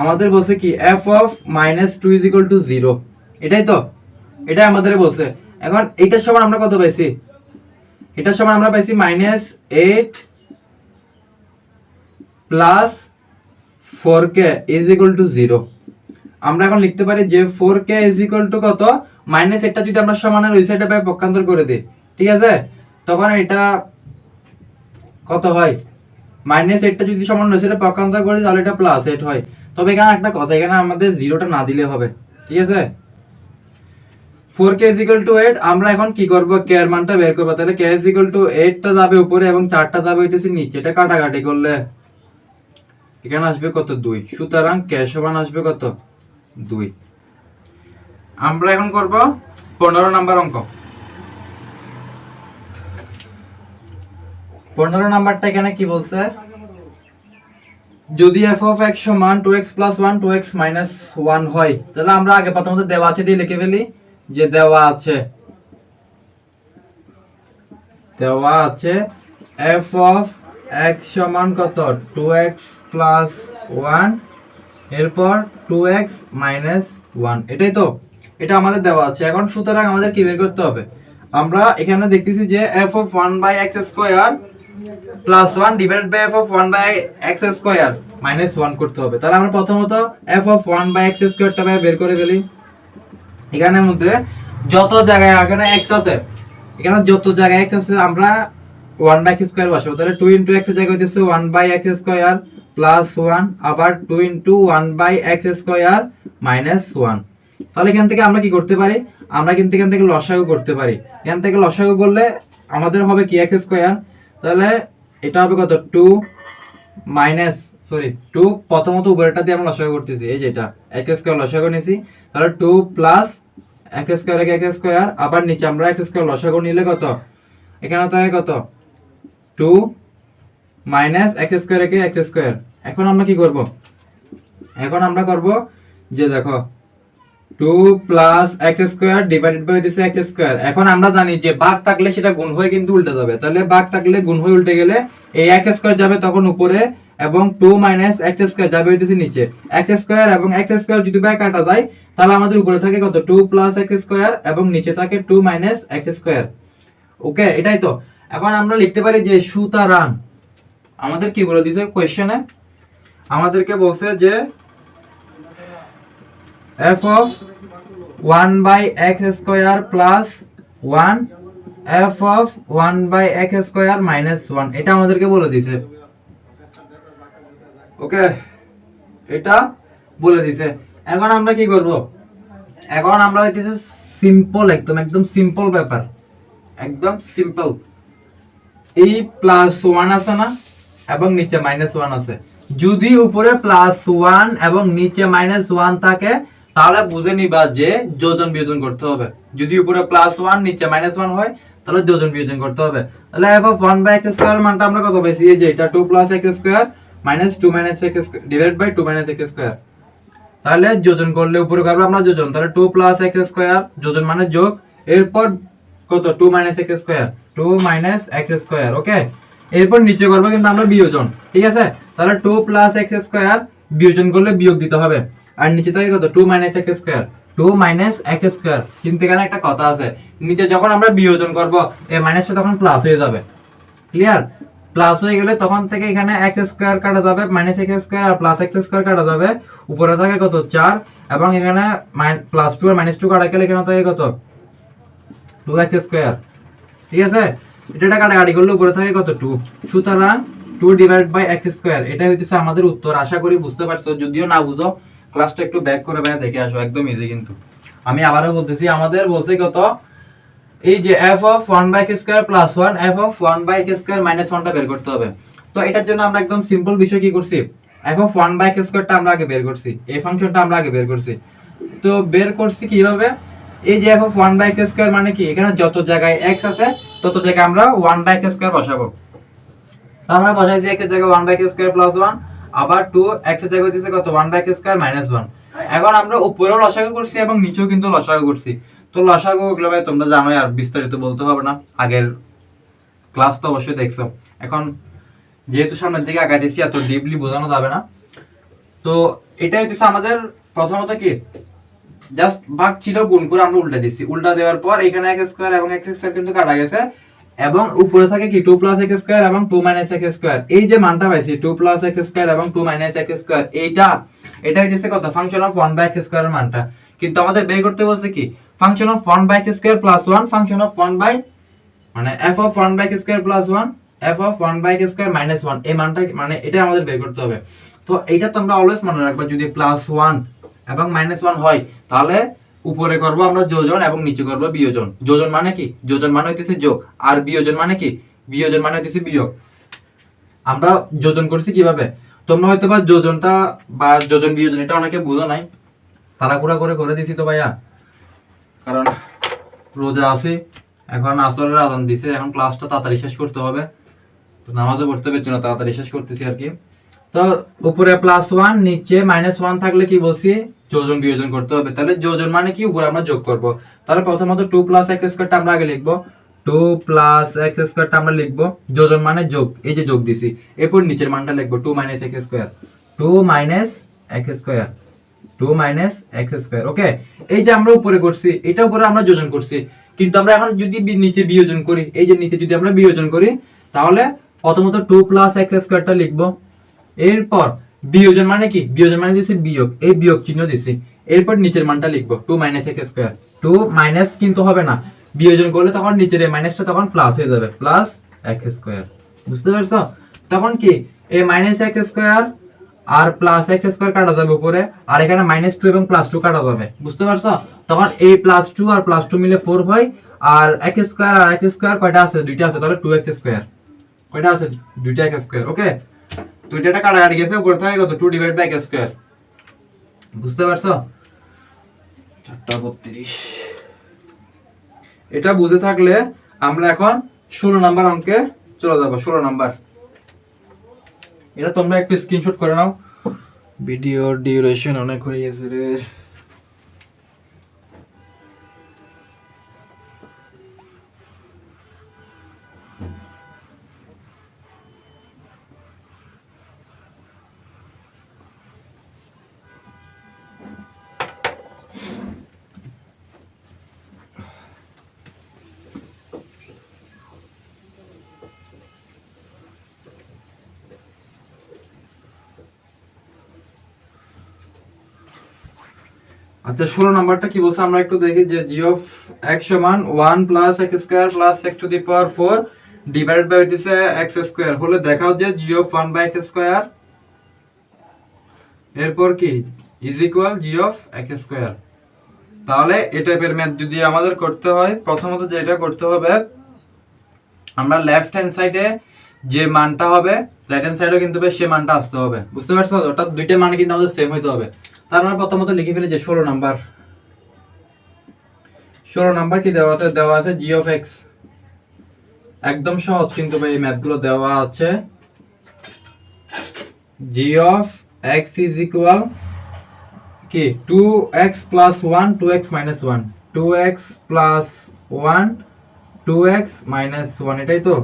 আমাদের বলছে কি f of minus 2 is equal two 0, এটাই তো, এটাই আমাদের বলছে। এখন এটার সমান আমরা কত পাইছি, এটার সমান আমরা পাইছি minus 8 plus 4k is equal two 0। আমরা এখন লিখতে পারি যে 4k ইজ ইকুয়াল টু কত, মাইনাস এটা যদি আমরা সমানের ওই সাইডে পক্ষান্তর করে দিই, ঠিক আছে, তখন এটা কত হয়, মাইনাস 8টা যদি সমান ওই সাইডে পক্ষান্তর করি তাহলে এটা প্লাস 8 হয়। তবে এখানে একটা কথা, এখানে আমাদের 0টা না দিলে হবে, ঠিক আছে। 4k is equal to 8, আমরা এখন কি করব, k এর মানটা বের করব। তাহলে k is equal to 8টা যাবে উপরে এবং 4টা যাবে হইতেছে নিচে, এটা কাটাকাটি করলে এখানে আসবে কত 2, সুতরাং k সমান আসবে কত 2। আমরা এখন করব 15 নাম্বার অঙ্ক। 15 নাম্বারটা এখানে কি বলছে, যদি f of x সমান 2x plus 1 2x minus 1 হয়, তাহলে আমরা আগে প্রথমত দেওয়া আছে দিয়ে লিখে ফেলি যে দেওয়া আছে f of x সমান কত 2x plus 1 এরপর 2x minus 1, এটাই তো, এটা আমাদের দেওয়া আছে। এখন সুতরাং আমাদের কি বের করতে হবে, আমরা এখানে দেখতেছি যে f of 1 by x square plus 1 divided by f of 1 by x square minus 1 করতে হবে। তাহলে আমরা প্রথমত f of 1 by x square টা বের করে ফেলি। এখানের মধ্যে যত জায়গায় এখানে x আছে, এখানে যত জায়গায় x আছে আমরা 1 by x square বসাবো। তাহলে 2 into x এর জায়গায় হইতেছে 1 by x square plus 1, আবার 2 into 1 by x square minus 1। তাহলে এখান থেকে আমরা কি করতে পারি, আমরা কিন্তু এখান থেকে লসাগু করতে পারি। এখান থেকে লসাগু করলে আমাদের হবে কি x স্কয়ার, তাহলে এটা হবে কত 2 মাইনাস 2, প্রথমত উপরেরটা দিয়ে আমরা লসাগু করতেছি, এই যে এটা x স্কয়ার লসাগু নিয়েছি, তাহলে 2 plus x square x square, আবার নিচে আমরা x স্কয়ার লসাগু নিলে কত, এখানে থাকে কত 2 মাইনাস এক্স স্কোয়ার কে এক্স স্কোয়ার। এখন আমরা কি করব, এখন আমরা করব যে দেখো 2 plus x square divided by দিছে এক্স স্কোয়ার। এখন আমরা জানি যে ভাগ থাকলে সেটা গুণ হয়ে কিন্তু উল্টে যাবে, তাহলে ভাগ থাকলে গুণ হয়ে উল্টে গেলে এই এক্স স্কোয়ার যাবে তখন উপরে এবং 2 মাইনাস এক্স স্কোয়ার যাবে হইতেছে নিচে। এক্স স্কোয়ার এবং এক্স স্কোয়ার যদি ভাগ কাটা যায় তাহলে আমাদের উপরে থাকে কত 2 প্লাস এক্স স্কোয়ার এবং নিচে থাকে 2 মাইনাস এক্স স্কোয়ার। ওকে, এটাই তো। এখন আমরা লিখতে পারি যে সুতরাং আমাদের কি বলে দিয়েছে কোশ্চেনে, আমাদেরকে বলছে যে f of 1 by x square plus 1 f of 1 by x square minus 1, এটা আমাদেরকে বলে দিয়েছে। ওকে, এটা বলে দিয়েছে। এখন আমরা কি করব, এখন আমরা হইতেছে সিম্পল, একদম একদম সিম্পল ব্যাপার, একদম সিম্পল। এই প্লাস 1 আছে না এবং নিচে মাইনাস 1 আছে, যদি উপরে প্লাস 1 এবং নিচে মাইনাস 1 থাকে তাহলে বুঝে নিবা যে যোজন বিয়োজন করতে হবে। যদি উপরে প্লাস 1 নিচে মাইনাস 1 হয় তাহলে যোজন বিয়োজন করতে হবে। তাহলে f of 1 by x square মানটা আমরা কত পাইছি, এই যে এটা 2 plus x square minus 2 minus x divide by 2 minus x square. তাহলে যোজন করলে উপরে করব আমরা যোজন, তাহলে 2 plus x স্কয়ার যোজন মানে যোগ, এরপর কত 2 minus x square 2 minus x square. Okay, এরপর নিচে করব কিন্তু আমরা বিয়োজন, ঠিক আছে। তাহলে 2 plus x স্কয়ার বিয়োজন করলে বিয়োগ দিতে হবে, আর নিচে থাকে কত 2 minus x square 2 minus x square. কিন্তু এখানে একটা কথা আছে, নিচে যখন আমরা বিয়োজন করব এই মাইনাসটা তখন প্লাস হয়ে যাবে, ক্লিয়ার। প্লাস হয়ে গেলে তখন থেকে এখানে x স্কয়ার কাটা যাবে, মাইনাস x স্কয়ার আর প্লাস x স্কয়ার কাটা যাবে, উপরে থাকে কত 4 এবং এখানে প্লাস 2 আর মাইনাস 2 কাটা গেলে এখানে থাকে কত 2x স্কয়ার, ঠিক আছে। এটা কাটাকাটি করলে উপরে থাকে কত 2, সুতরাং 2 ডিভাইড বাই x স্কয়ার, এটা হইতেছে আমাদের উত্তর। আশা করি বুঝতে পারছো, যদিও না বুঝো ক্লাসটা একটু ব্যাক করে ভাই দেখে আসো, একদম ইজি। কিন্তু আমি আবারও বলতেছি, আমাদের বলছে কত এই যে f of 1 by x square plus 1 f of 1 by x square minus 1 টা বের করতে হবে। তো এটার জন্য আমরা একদম সিম্পল বিষয় কি করছি, f of 1 by x স্কয়ারটা আমরা আগে বের করছি, এই ফাংশনটা আমরা আগে বের করছি। তো বের করছি কিভাবে, এই যে f of 1 by x square মানে কি, এখানে যত জায়গায় x আছে তত জায়গায় আমরা 1 by x স্কয়ার বসাবো। আমরা বসাইছি x এর জায়গায় 1 by x স্কয়ার প্লাস 1, আবার 2 x এর জায়গায় দিয়েছে কত 1 by x স্কয়ার মাইনাস 1। এখন আমরা উপরেও লসাগু করছি এবং নিচেও কিন্তু লসাগু করছি। তো লসাগু গুলো ভাই তোমরা জানোই, আর বিস্তারিত বলতে হবে না, আগের ক্লাস তো অবশ্যই দেখছো। এখন যেহেতু সামনের দিকে আগাইতেছি এত ডিপলি বোঝানো যাবে না। তো এটা হচ্ছে আমাদের প্রথমত কি জাস্ট ভাগ ছিল, গুণ করে আমরা উল্টা দিছি, উল্টা দেওয়ার পর এখানে x স্কয়ার এবং x স্কয়ার কিন্তু কাটা গেছে এবং উপরে থাকে কি 2 প্লাস x স্কয়ার এবং 2 মাইনাস x স্কয়ার। এই যে মানটা পাইছি 2 প্লাস x স্কয়ার এবং 2 মাইনাস x স্কয়ার, এটা হচ্ছে কত function of 1 by x square এর মানটা। কিন্তু আমাদের বের করতে বলছে কি function of 1 by x square plus 1 function of 1 by মানে f of 1 by x square plus 1 f of 1 by x square minus 1, এই মানটা মানে এটা আমাদের বের করতে হবে। তো এইটা তোমরা অলওয়েজ মনে রাখবা, যদি প্লাস 1 এবং মাইনাস 1 হয় তাহলে উপরে করব আমরা যোজন এবং নিচে করব বিয়োজন। যোজন মানে কি, যোজন মানে হইতেছে যোগ, আর বিয়োজন মানে কি, বিয়োজন মানে হইতেছে বিয়োগ। আমরা যোজন করছি কিভাবে, তোমরা হয়তো বা যোজনটা বা যোজন বিয়োজন এটা অনেকে বুঝো নাই, তাড়াহুড়া করে দিছি তো ভাইয়া, কারণ রোজা আছে, এখন আসরের আজান দিছে, এখন ক্লাসটা তাড়াতাড়ি শেষ করতে হবে, তো নামাজও পড়তে পারছি না, তাড়াতাড়ি শেষ করতেছি আর কি। তো উপরে প্লাস 1 নিচে মাইনাস 1 থাকলে কি বলছি যোজন বিয়োজন করতে হবে। তাহলে যোজন মানে কি, উপরে আমরা যোগ করব। তাহলে প্রথমত 2 প্লাস x স্কয়ারটা আমরা আগে লিখব, 2 প্লাস x স্কয়ারটা আমরা লিখব, যোজন মানে যোগ, এই যে যোগ দিছি, এরপর নিচের মানটা লিখব 2 minus x square 2 minus x square 2 minus x square. Okay, এই যে আমরা উপরে করছি এটা উপরে আমরা যোজন করছি, কিন্তু আমরা এখন যদি নিচে বিয়োজন করি, এই যে নিচে যদি আমরা বিয়োজন করি তাহলে প্রথমত 2 প্লাস x স্কয়ারটা লিখব, এরপর বিয়োজন মানে কি, বিয়োজন মানে দিছি বিয়োগ, এই বিয়োগ চিহ্ন দিছি, এরপর নিচের মানটা লিখবো 2 মাইনাস x স্কয়ার। 2 মাইনাস কিন্তু হবে না, বিয়োজন করলে তখন নিচের এই মাইনাসটা তখন প্লাস হয়ে যাবে, প্লাস x স্কয়ার। বুঝতে পারছো, তখন কি এই মাইনাস x স্কয়ার আর প্লাস x স্কয়ার কাটা যাবে উপরে, আর এখানে মাইনাস 2 এবং প্লাস 2 কাটা যাবে। বুঝতে পারছো, তখন এই প্লাস 2 আর প্লাস 2 মিলে 4 হয়, আর x স্কয়ার আর x স্কয়ার কয়টা আছে, দুইটা আছে, তাহলে 2x স্কয়ার। কয়টা আছে, দুইটা x স্কয়ার। ওকে, তো এটা কাটাকাটি গেছে, উপরে থাকে কত 2 ডিভাইড বাই x স্কয়ার। বুঝতে পারছো, 4:32। এটা বুঝে থাকলে আমরা এখন 16 নাম্বার অঙ্কে চলে যাব। 16 নাম্বার এটা তোমরা একটু স্ক্রিনশট করে নাও। ভিডিওর ডিউরেশন অনেক হয়ে গেছে রে। আচ্ছা 16 নাম্বারটা কি বলছে আমরা একটু দেখি যে g অফ x সমান 1 plus x square plus x to the power 4 divided by হইতেছে x স্কয়ার হলে দেখাও যে g of 1 by x square এরপর কি is equal g of x square. তাহলে এই টাইপের ম্যাথ যদি আমাদের করতে হয় প্রথমত যেটা করতে হবে আমরা লেফট হ্যান্ড সাইডে যে মানটা হবে রাইট হ্যান্ড সাইডেও কিন্তু সে মানটা আসতে হবে, বুঝতে পারছো? অর্থাৎ দুইটা মান কিন্তু আমাদের সেম হইতে হবে। তার মানে প্রথমত লিখে ফেলি যে 16 নাম্বার কি দেওয়া আছে? দেওয়া আছে g অফ x। একদম সহজ কিন্তু ভাই এই ম্যাথগুলো দেওয়া আছে। g of x is equal কি 2x plus 1 2x minus 1 2x plus 1 2x minus 1 এটাই তো।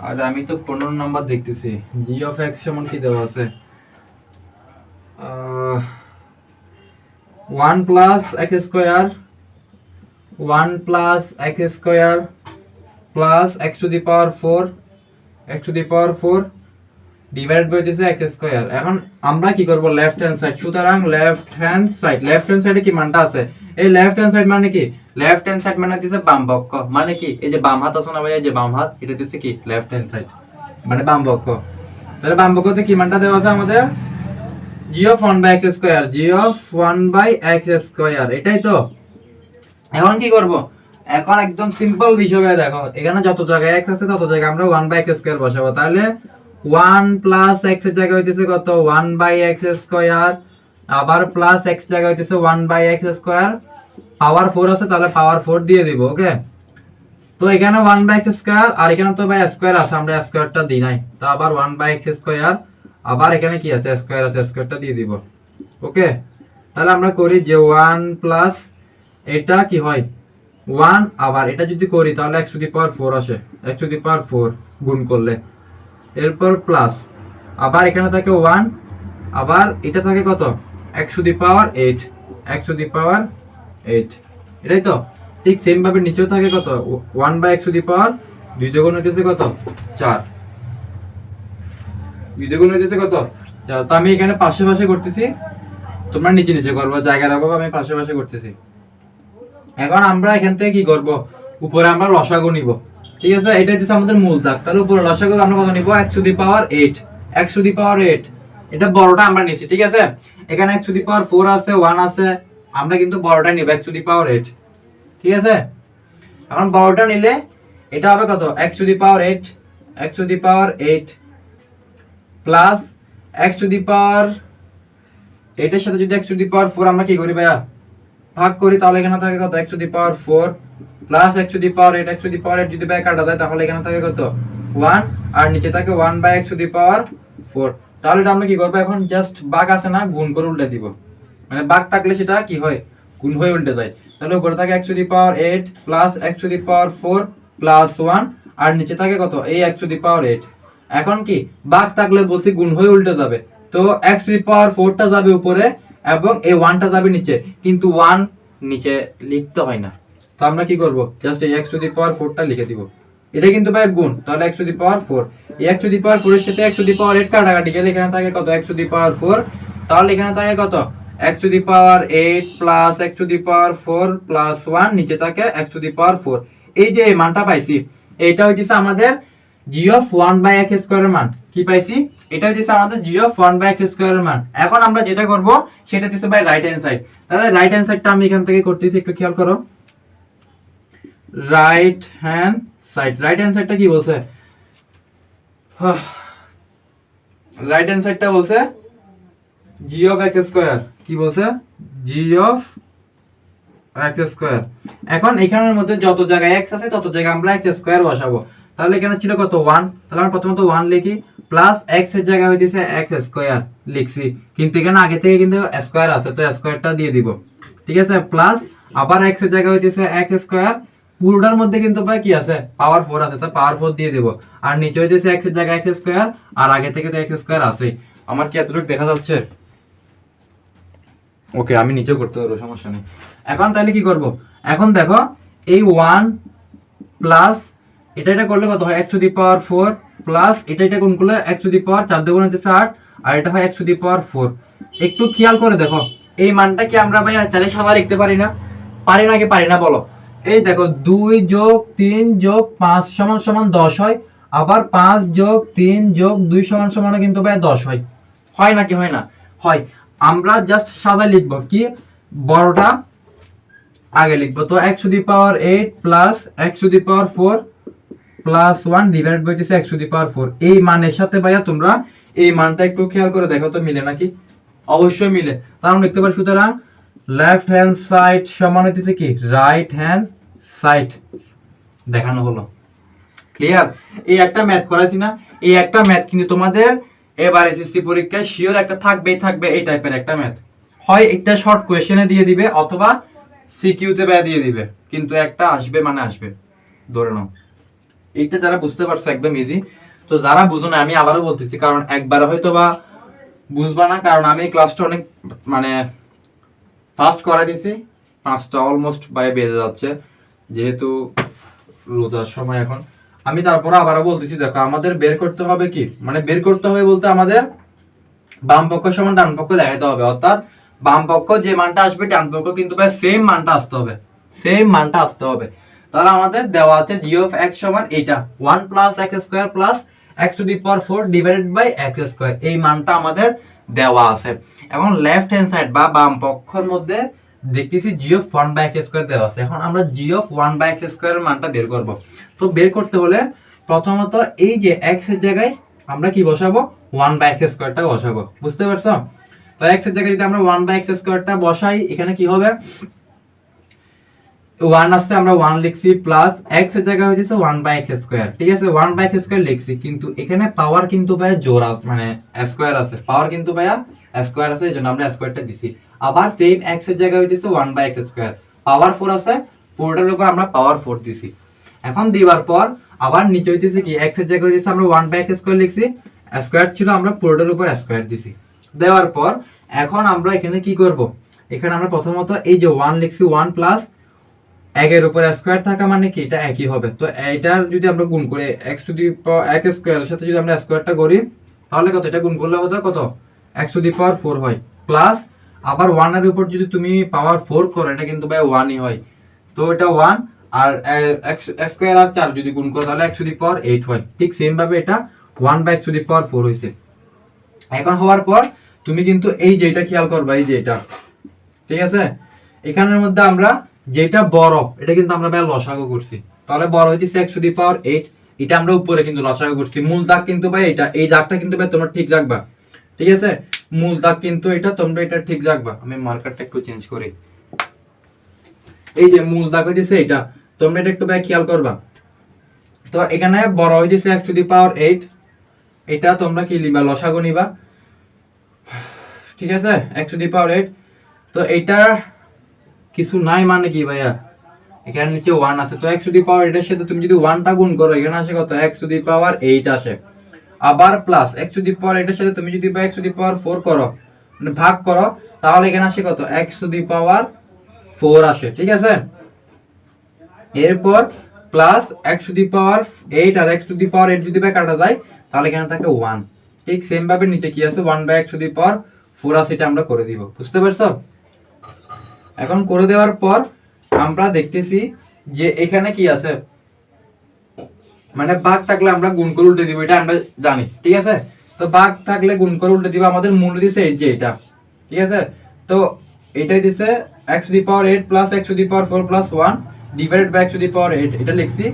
আর আমি তো 15 নাম্বার দেখতেছি। g অফ x সমান কি দেওয়া আছে? 1 plus x square 1 plus x square plus x to the power 4 x to the power 4 divide by দিছে x স্কয়ার। এখন আমরা কি করব? লেফট হ্যান্ড সাইড, সুতরাং লেফট হ্যান্ড সাইডে কি মানটা আছে? এই লেফট হ্যান্ড সাইড মানে কি? লেফট হ্যান্ড সাইড মানে দিছে বাম পক্ষ, মানে কি এই যে বাম হাত আছে না ভাই, এই যে বাম হাত, এটা দিছে কি লেফট হ্যান্ড সাইড মানে বাম পক্ষ। তাহলে বাম পক্ষতে কি মানটা দেওয়া আছে আমাদের? g of 1 by x square, g of 1 by x square, এটাই তো। এখন কি করব? এখন একদম সিম্পল হিসাবে দেখো, এখানে যত জায়গায় x আছে তত জায়গায় আমরা 1 বাই x স্কয়ার বসাবো। তাহলে 1 প্লাস x এর জায়গায় হইতেছে কত? 1 বাই x স্কয়ার, আবার প্লাস x জায়গায় হইতেছে 1 বাই x স্কয়ার, পাওয়ার 4 আছে তাহলে পাওয়ার 4 দিয়ে দিব। ওকে, তো এখানে 1 বাই x স্কয়ার আর এখানে তো ভাই স্কয়ার আছে, আমরা স্কয়ারটা দিই নাই, তো আবার 1 বাই x স্কয়ার, আবার এখানে কি আছে? স্কয়ার আছে, স্কয়ারটা দিয়ে দিব। ওকে, তাহলে আমরা করি যে 1 প্লাস এটা কি হয় 1, আবার এটা যদি করি তাহলে x টু দি পাওয়ার 4 আসে, x টু দি পাওয়ার 4 গুণ করলে, এরপর প্লাস আবার এখানে থাকে 1, আবার এটা থাকে কত? x to the power 8, x to the power 8, এটাই তো। ঠিক সেম ভাবে নিচেও থাকে কত? 1 বাই x টু দি পাওয়ার 2 দ্বিগুণ হইতেছে কত? 4, 2 দ্বিগুণ হইতেছে কত? 4। তো আমি এখানে পাশে পাশে করতেছি, তোমরা নিচে নিচে করবে, জায়গা রাখবো, আমি পাশে পাশে করতেছি। এখন আমরা এখান থেকে কি করব? উপরে আমরা লসাগু নিব, ঠিক আছে? এটা হচ্ছে আমাদের মূল দাগ। তাহলে উপরে লসাগু আমরা কত নিব? x to the power 8, x to the power 8, এটা বড়টা আমরা নিছি, ঠিক আছে? এখানে x টু দি পাওয়ার 4 আছে, 1 আছে, আমরা কিন্তু বড়টা নিব x টু দি পাওয়ার 8, ঠিক আছে? এখন বড়টা নিলে এটা হবে কত? x to the power 8, x to the power 8 plus x to the power 8 এর সাথে যদি x টু দি পাওয়ার 4 আমরা কি করি ভাইয়া? ভাগ করি, তাহলে এখানে থাকে কত? x to the power 4 plus x to the power 8, x to the power 8 যদি ভাই কাটা যায় তাহলে এখানে থাকে কত? 1, আর নিচে থাকে 1 by x to the power 4। তাহলে এটা আমরা কি করব? এখন জাস্ট ভাগ আছে না, গুণ করে উল্টে দিব, মানে ভাগ থাকলে সেটা কি হয়? গুণ হয়ে উল্টে যায়। তাহলে উপরে থাকে x to the power 8 plus x to the power 4 plus 1, আর নিচে থাকে কত? এই x টু দি পাওয়ার 8। এখন কি ভাগ থাকলে বলছি গুণ হয়ে উল্টে যাবে, তো x টু দি পাওয়ার 4 টা যাবে উপরে এবং এই 1 টা যাবে নিচে, কিন্তু 1 নিচে লিখতে হয় না। তো আমরা কি করব? জাস্ট এই x টু দি পাওয়ার 4 টা লিখে দিব, এটা কিন্তু ভাই গুণ, তাহলে x টু দি পাওয়ার 4, এই x টু দি পাওয়ার 4 এর সাথে x টু দি পাওয়ার 8 কাটাকাটি গেলে এখানে থাকে কত? x টু দি পাওয়ার 4, তাহলে এখানে থাকে কত? x to the power 8 plus x to the power 4 plus 1, নিচে থাকে x টু দি পাওয়ার 4। এই যে এই মানটা পাইছি, এইটা হইছে আমাদের g অফ 1 বাই x স্কয়ারের মান। কি পাইছি? এটা হইছে আমাদের g অফ 1 বাই x স্কয়ারের মান। এখন আমরা যেটা করব সেটা হচ্ছে ভাই রাইট হ্যান্ড সাইড। তাহলে রাইট হ্যান্ড সাইডটা আমি এখান থেকে করতেছি, একটু খেয়াল করো। রাইট হ্যান্ড সাইডটা কি বলছে? রাইট হ্যান্ড সাইডটা বলছে g অফ x স্কয়ার। কি বলছে? g of x square. এখন এখানের মধ্যে যত জায়গায় x আছে তত জায়গায় আমরা x স্কয়ার বসাবো। তাহলে এখানে ছিল কত 1, তাহলে আমরা প্রথমত 1 লিখি, প্লাস এক্স এর জায়গায় হইতেছে এক্স স্কয়ার লিখছি, কিন্তু এখানে আগে থেকে কিন্তু স্কয়ার আছে, তো স্কয়ারটা দিয়ে দিব, ঠিক আছে, প্লাস আবার এক্স এর জায়গায় হইতেছে এক্স স্কয়ার, পুরোটার মধ্যে কিন্তু ভাই কি আছে পাওয়ার 4 আছে, তো পাওয়ার 4 দিয়ে দেব, আর নিচে হইতেছে এক্স এর জায়গায় এক্স স্কয়ার, আর আগে থেকে তো এক্স স্কয়ার আছে। আমার কি এতটুকু দেখা যাচ্ছে? ওকে, আমি নিচেও করতে পারবো, সমস্যা নেই। এখন তাহলে কি করব, এখন দেখো এই 1 প্লাস এটা করলে কত হয়, x to the power 4, plus এটা গুণ করলে x টু দি পাওয়ার 4 দ্বিগুণ হচ্ছে 8, আর এটা হয় x টু দি পাওয়ার 4। একটু খেয়াল করে দেখো এই মানটা কি আমরা ভাই চাইলে সাদা লিখতে পারি না? পারি না কি পারি না বলো? এই দেখো 2 যোগ 3 যোগ 5 সমান সমান 10 হয়, আবার 5 যোগ 3 যোগ 2 সমান সমান কিন্তু ভাই 10 হয়, হয় নাকি হয় না? হয়। আমরা জাস্ট সাদা লিখবো কি, বড়টা আগে লিখবো, তো x to the power 8 plus x to the power 4 plus 1 divided by x to the power 4। এই মানের সাথে ভাইয়া তোমরা এই মানটা একটু খেয়াল করে দেখো তো মিলে নাকি? অবশ্যই মিলে। তার মানে লিখতে পারি, সুতরাং লেফট হ্যান্ড সাইড সমান হইতেছে কি রাইট হ্যান্ড সাইড, দেখানো হলো। ক্লিয়ার? এই একটা ম্যাথ করাইছি না, এই একটা ম্যাথ কিন্তু তোমাদের এবার এসএসসি পরীক্ষায় শিওর একটা থাকবেই থাকবে, এই টাইপের একটা ম্যাথ। হয় একটা শর্ট কোয়েশ্চেনে দিয়ে দিবে অথবা সিকিউতে দিয়ে দিবে, কিন্তু একটা আসবে মানে আসবে, ধরে নাও। এইটা যারা বুঝতে পারছো একদম ইজি, তো যারা বুঝো না আমি আবারও বলতেছি, কারণ একবার হয়তো বা বুঝবা না, কারণ আমি ক্লাসটা অনেক মানে ফাস্ট করা দিছি, 5টা অলমোস্ট বেজে যাচ্ছে যেহেতু রোজার সময় এখন। আমি তারপরে আবারও বলতেছি, দেখো আমাদের বের করতে হবে কি, মানে বের করতে হবে বলতে আমাদের বাম পক্ষ সমান ডান পক্ষ দেখাতে হবে, অর্থাৎ বাম পক্ষ যে মানটা আসবে ডান পক্ষ কিন্তু ভাই সেম মানটা আসতে হবে, সেম মানটা আসতে হবে। তাহলে আমাদের দেওয়া আছে g অফ x সমান এইটা 1 plus x square plus x to the power 4 divided by x square, এই মানটা আমাদের দেওয়া আছে। এখন লেফট হ্যান্ড সাইড বা বাম পক্ষের মধ্যে দেখতেছি g of 1 by x square দেওয়া আছে। এখন আমরা g অফ 1 বাই x স্কয়ারের মানটা বের করব। তো বের করতে হলে প্রথমত এই যে x এর জায়গায় আমরা কি বসাবো, 1 বাই x স্কয়ারটা বসাবো, বুঝতে পারছো? তো x এর জায়গায় যদি আমরা 1 বাই x স্কয়ারটা বসাই, এখানে কি হবে, 1 আসছে, আমরা 1 লিখছি, প্লাস x এর জায়গায় হইছে 1 বাই x স্কয়ার, ঠিক আছে, 1 বাই x স্কয়ার লিখছি, কিন্তু এখানে পাওয়ার কিন্তু ভাই জোড়া মানে স্কয়ার আছে, পাওয়ার কিন্তু ভাইয়া স্কয়ার আছে, এজন্য আমরা স্কয়ারটা দিছি। আবার সেম x এর জায়গায় হইছে 1 বাই x স্কয়ার, পাওয়ার 4 আছে, পুরোটার উপর আমরা পাওয়ার 4 দিছি। এখন দিবার পর আবার নিচে হইতেছে কি, x এর জায়গায় হইছে আমরা 1 বাই x স্কয়ার লিখছি, স্কয়ার ছিল, আমরা পুরোটার উপর স্কয়ার দিছি। দেওয়ার পর এখন আমরা এখানে কি করব, এখানে আমরা প্রথমত এই যে 1 লিখছি, 1 প্লাস এর উপর স্কয়ার থাকা মানে কি এটা একই হবে, তো এইটার যদি আমরা গুণ করে x to the power x স্কয়ারের সাথে যদি আমরা স্কয়ারটা করি, তাহলে কত, এটা গুণ করলে হবে কত, x টু দি পাওয়ার 4 হয়, প্লাস আবার 1 এর উপর যদি তুমি পাওয়ার 4 করো, এটা কিন্তু ভাই 1ই হয়, তো এটা 1, আর x স্কয়ার আর 4 যদি গুণ করো তাহলে x টু দি পাওয়ার 8 হয়। ঠিক সেম ভাবে এটা 1 by x to the power 4 হইছে। এখন হওয়ার পর তুমি কিন্তু এই যে এটা খেয়াল করবা, এই যে এটা, ঠিক আছে, এখানের মধ্যে আমরা যেটা বড় এটা কিন্তু আমরা ভাই লসাগু করছি, তাহলে বড় হইতেছে x টু দি পাওয়ার 8, এটা আমরা উপরে কিন্তু লসাগু করছি, মূল দাগ কিন্তু ভাই এটা, এই দাগটা কিন্তু ভাই তোমরা ঠিক রাখবা, ঠিক আছে, মূল দাগ কিন্তু এটা তোমরা এটা ঠিক রাখবা। আমি মার্কারটা একটু চেঞ্জ করি, এই যে মূল দাগ হইতেছে এটা, তোমরা এটা একটু ভাই খেয়াল করবা। তো এখানে বড় হইতেছে x টু দি পাওয়ার 8, এটা তোমরা কি নিবা, লসাগু নিবা, ঠিক আছে, x টু দি পাওয়ার 8। তো এটা কিছু নাই মানে কি ভাইয়া, এখানে নিচে 1 আছে, তো x টু দি পাওয়ার 8 এর সাথে তুমি যদি 1টা গুণ করো, এখানে আসে কত, x টু দি পাওয়ার 8 আসে, আবার plus x to the power 8 এর সাথে তুমি যদি x টু দি পাওয়ার 4 করো, মানে ভাগ করো, তাহলে এখানে আসে কত, x টু দি পাওয়ার 4 আসে, ঠিক আছে। এরপর plus x to the power 8 আর x টু দি পাওয়ার 8 যদি ভাই কাটা যায়, তাহলে এখানে থাকে 1। ঠিক সেম ভাবে নিচে কি আছে, 1 by x to the power 4 আছে, এটা আমরা করে দিব, বুঝতে পারছো? এখন করে দেওয়ার পর আমরা দেখতেছি যে এখানে কি আছে, মানে ভাগ থাকলে আমরা গুণ করে উল্টে দিব, এটা আমরা জানি, ঠিক আছে। তো ভাগ থাকলে গুণ করে উল্টে দিব, আমাদের মূল দিছে এই যে এটা, ঠিক আছে। তো এটাই দিছে x to the power 8 plus x to the power 4 plus 1 divided by x to the power 8, এটা লিখছি।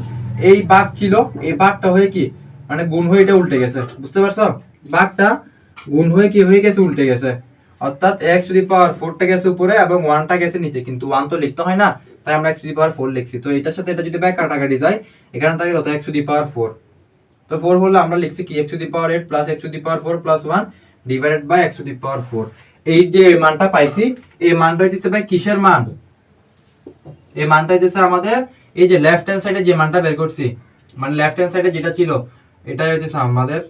এই ভাগ ছিল, এই ভাগটা হয়ে কি মানে গুণ হয়ে এটা উল্টে গেছে, বুঝতে পারছো? ভাগটা গুণ হয়ে কি হয়ে গেছে, উল্টে গেছে, অর্থাৎ x টু দি পাওয়ার 4টা গেছে উপরে এবং 1টা গেছে নিচে, কিন্তু 1 তো লিখতে হয় না, তাই আমরা x টু দি পাওয়ার 4 লিখছি। তো এটার সাথে এটা যদি ভাই কাটাকাটি যায়, এখানে থাকে কত x টু দি পাওয়ার 4। তো 4 হলে আমরা লিখছি কি x to the power 8 plus x to the power 4 plus 1 divided by x to the power 4। এই যে মানটা পাইছি, এই মানটা হইতেছে ভাই কিসের মান? এই মানটা হইতেছে আমাদের এই যে লেফট হ্যান্ড সাইডে যে মানটা বের করছি, মানে লেফট হ্যান্ড সাইডে যেটা ছিল এটাই হইতেছে আমাদের,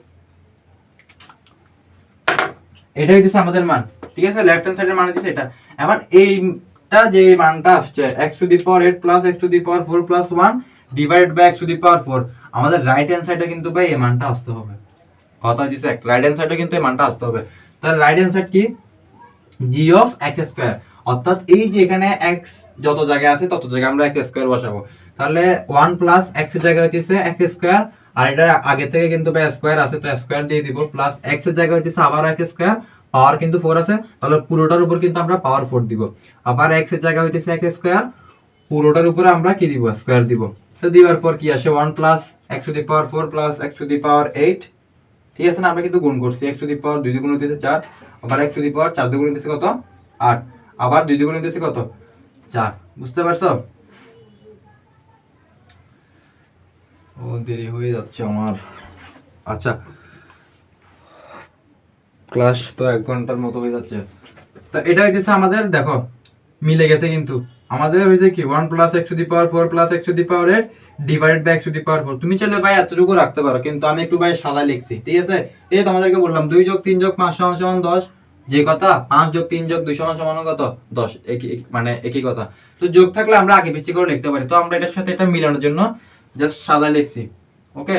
এটাই হইতেছে আমাদের মান, ঠিক আছে? লেফট হ্যান্ড সাইডের মান হইতেছে এটা। এখন এইটা যে মানটা আসছে x to the power 8 plus x to the power 4 plus 1 divided by x to the power 4, আমাদের রাইট হ্যান্ড সাইডে কিন্তু ভাই এই মানটা আসতে হবে। কথা হইছে এক, রাইট হ্যান্ড সাইডে কিন্তু এই মানটা আসতে হবে। তাহলে রাইট হ্যান্ড সাইড কি? g অফ x স্কয়ার, অর্থাৎ এই যে এখানে x যত জায়গায় আছে তত জায়গায় আমরা x স্কয়ার বসাবো। তাহলে 1 প্লাস x এর জায়গায় হইতেছে x স্কয়ার, আর এটা আগে থেকে কিন্তু ভাই স্কয়ার আছে, তো স্কয়ার দিয়ে দিব, প্লাস x এর জায়গায় হইতেছে আবার x স্কয়ার, পাওয়ার কিন্তু 4 আছে, তাহলে পুরোটার উপর কিন্তু আমরা পাওয়ার 4 দিব। আবার x এর জায়গায় হইতেছে x স্কয়ার, পুরোটার উপরে আমরা কি দিব? স্কয়ার দিব। তো দিবার পর কি আসে? 1 plus x to the power 4 plus x to the power 8, ঠিক আছে না? আমরা কিন্তু গুণ করছি, x টু দি পাওয়ার 2 দ্বিগুণ হইতেছে 4, আবার x টু দি পাওয়ার 4 দ্বিগুণ হইতেছে কত? 8, আবার 2 দ্বিগুণ হইতেছে কত? 4। বুঝতে পারছো? ও দেরি হয়ে যাচ্ছে আমার। আচ্ছা, ক্লাস তো 1 ঘন্টার মতো হয়ে যাচ্ছে। তো এটা হইতেছে আমাদের, দেখো মিলে গেছে কিন্তু আমাদের হইছে কি 1 plus x to the power 4 plus x to the power 8 divided by x to the power 4। তুমি চাইলে ভাই এতটুকু রাখতে পারো, কিন্তু আমি একটু ভাই সাদা লিখছি, ঠিক আছে? এই তোমাদেরকে বললাম 2 যোগ 3 যোগ 5 সমান সমান 10, যে কথা 5 যোগ 3 যোগ 2 সমান সমান কত? 10, মানে একই কথা। তো যোগ থাকলে আমরা আগে পিছিয়ে করে লিখতে পারি, তো আমরা এটার সাথে এটা মিলানোর জন্য জাস্ট সাদা লিখছি। ওকে,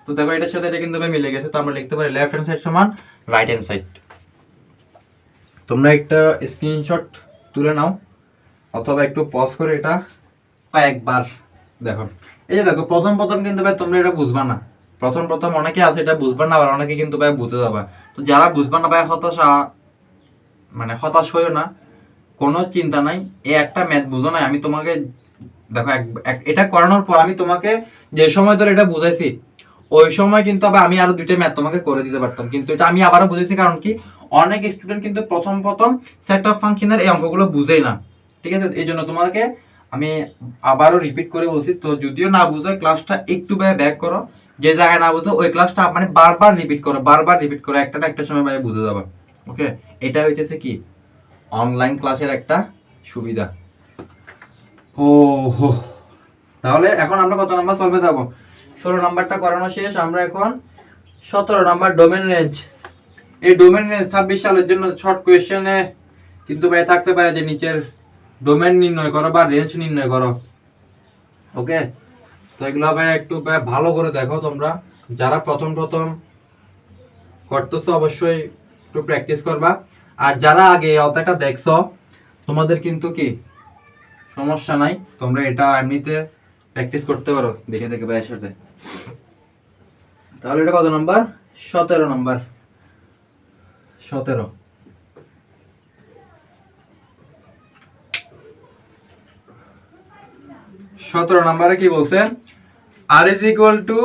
তো দেখো এটার সাথে এটা কিন্তু ভাই মিলে গেছে, তো আমরা লিখতে পারি লেফট হ্যান্ড সাইড সমান রাইট হ্যান্ড সাইড। তোমরা একটা স্ক্রিনশট তুলে নাও অথবা একটু পজ করে এটা কয়েকবার দেখো। এই যে দেখো প্রথম প্রথম কিন্তু ভাই তোমরা এটা বুঝবা না, প্রথম প্রথম অনেকে আছে এটা বুঝবা না, আবার অনেকে কিন্তু ভাই বুঝে যাবা। তো যারা বুঝবা না ভাই হতাশ হইও না, কোনো চিন্তা নাই। এই একটা ম্যাথ বুঝো না, আমি তোমাকে দেখো এটা করানোর পর আমি তোমাকে যে সময় ধরে এটা বুঝাইছি ওই সময় কিন্তু আবার আমি আরো 2টা ম্যাথ তোমাকে করে দিতে পারতাম, কিন্তু এটা আমি আবারও বুঝেছি। কারণ কি, অনেক স্টুডেন্ট কিন্তু প্রথম প্রথম সেট অফ ফাংশনের এই অঙ্কগুলো বুঝেই না, ঠিক আছে? এই জন্য তোমাকে আমি আবারও রিপিট করে বলছি। তো যদিও না বুঝো ক্লাসটা একটু ব্যাক করো, যে জায়গায় না বুঝো ওই ক্লাসটা মানে বারবার রিপিট করো, একটা না একটা সময় ভাই বুঝে যাবে। ওকে, এটা হইতেছে কি অনলাইন ক্লাসের একটা সুবিধা। ও হো, তাহলে এখন আমরা কত নাম্বার সলভে যাব? 16 নাম্বারটা করানো শেষ। আমরা এখন 17 নাম্বার ডোমেন রেঞ্জ। এই ডোমেন রেঞ্জ 26 সালের জন্য শর্ট কোয়েশ্চেনে কিন্তু ভাই থাকতে পারে যে নিচের ডোমেন নির্ণয় করো বা রেঞ্জ নির্ণয় করো। ওকে, তো এগুলো ভাই একটু ভালো করে দেখো তোমরা, যারা প্রথম প্রথম করতেছো অবশ্যই একটু প্র্যাকটিস করবা। আর যারা আগে অতটা দেখছো তোমাদের কিন্তু কি সমস্যা নাই, তোমরা এটা এমনিতে প্র্যাকটিস করতে পারো দেখে দেখে ভাইয়ের সাথে। তাহলে এটা কত নাম্বার? 17 নাম্বার। 17 নাম্বারে কি বলছে? r is equal to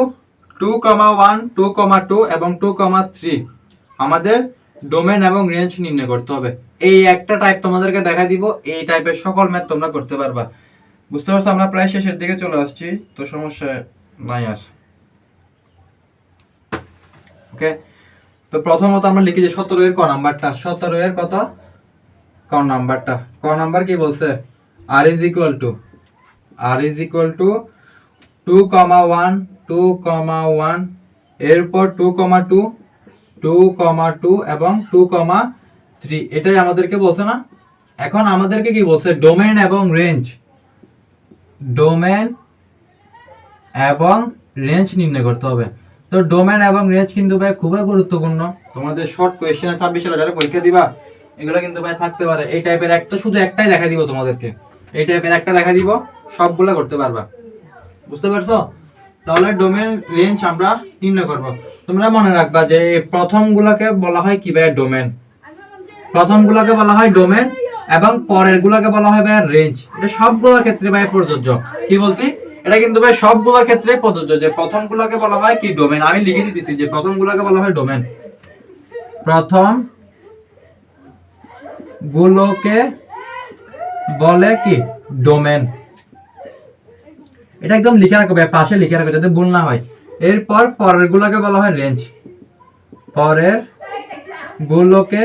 2,1 2,2 এবং 2,3 আমাদের ডোমেন এবং রেঞ্জ নির্ণয় করতে হবে। এই একটা টাইপ তোমাদেরকে দেখা দিব, এই টাইপের সকল ম্যাথ তোমরা করতে পারবা। বুঝতে পারছো? আমরা প্রায় শেষের দিকে চলে আসছি, তো সমস্যা নাই আর। ওকে, তো প্রথমত আমরা লিখি যে 17 এর ক নাম্বারটা, 17 এর কত ক নাম্বারটা, ক নাম্বার কি বলছে? r is equal to 2,1 2,1 এরপর 2,2 2,2 এবং 2,3, এটাই আমাদেরকে বলছে না? এখন আমাদেরকে কি বলছে? ডোমেন এবং রেঞ্জ নির্ণয় করতে হবে। তো ডোমেন এবং রেঞ্জ কিন্তু ভাই খুবই গুরুত্বপূর্ণ। তোমাদের শর্ট কোয়েশ্চেনে 26 সালে যারা পরীক্ষা দিবা এগুলো কিন্তু ভাই থাকতে পারে। এই টাইপের একটা, শুধু একটাই দেখা দিব তোমাদেরকে, এই টাইপের একটা দেখা দিব, সবগুলো করতে পারবা। বুঝতে পারছো? তাহলে ডোমেন রেঞ্জ আমরা নির্ণয় করব। তোমরা মনে রাখবা যে প্রথমগুলোকে বলা হয় কি ভাই? ডোমেন। প্রথমগুলোকে বলা হয় ডোমেন এবং পরের গুলোকে বলা হয় ভাই রেঞ্জ। এটা সবগুলোর ক্ষেত্রে ভাই প্রযোজ্য। কি বলছি? এটা কিন্তু ভাই সবগুলোর ক্ষেত্রে প্রযোজ্য যে প্রথমগুলোকে বলা হয় কি? ডোমেন। আমি লিখে দিতেছি যে প্রথমগুলোকে বলা হয় ডোমেন। প্রথম গুলোকে বলে কি? ডোমেন। এটা একদম লিখে রাখবে, পাশে লিখে রাখবে যাতে ভুল না হয়। এরপর পরের গুলোকে বলা হয় রেঞ্জ, পরের গুলোকে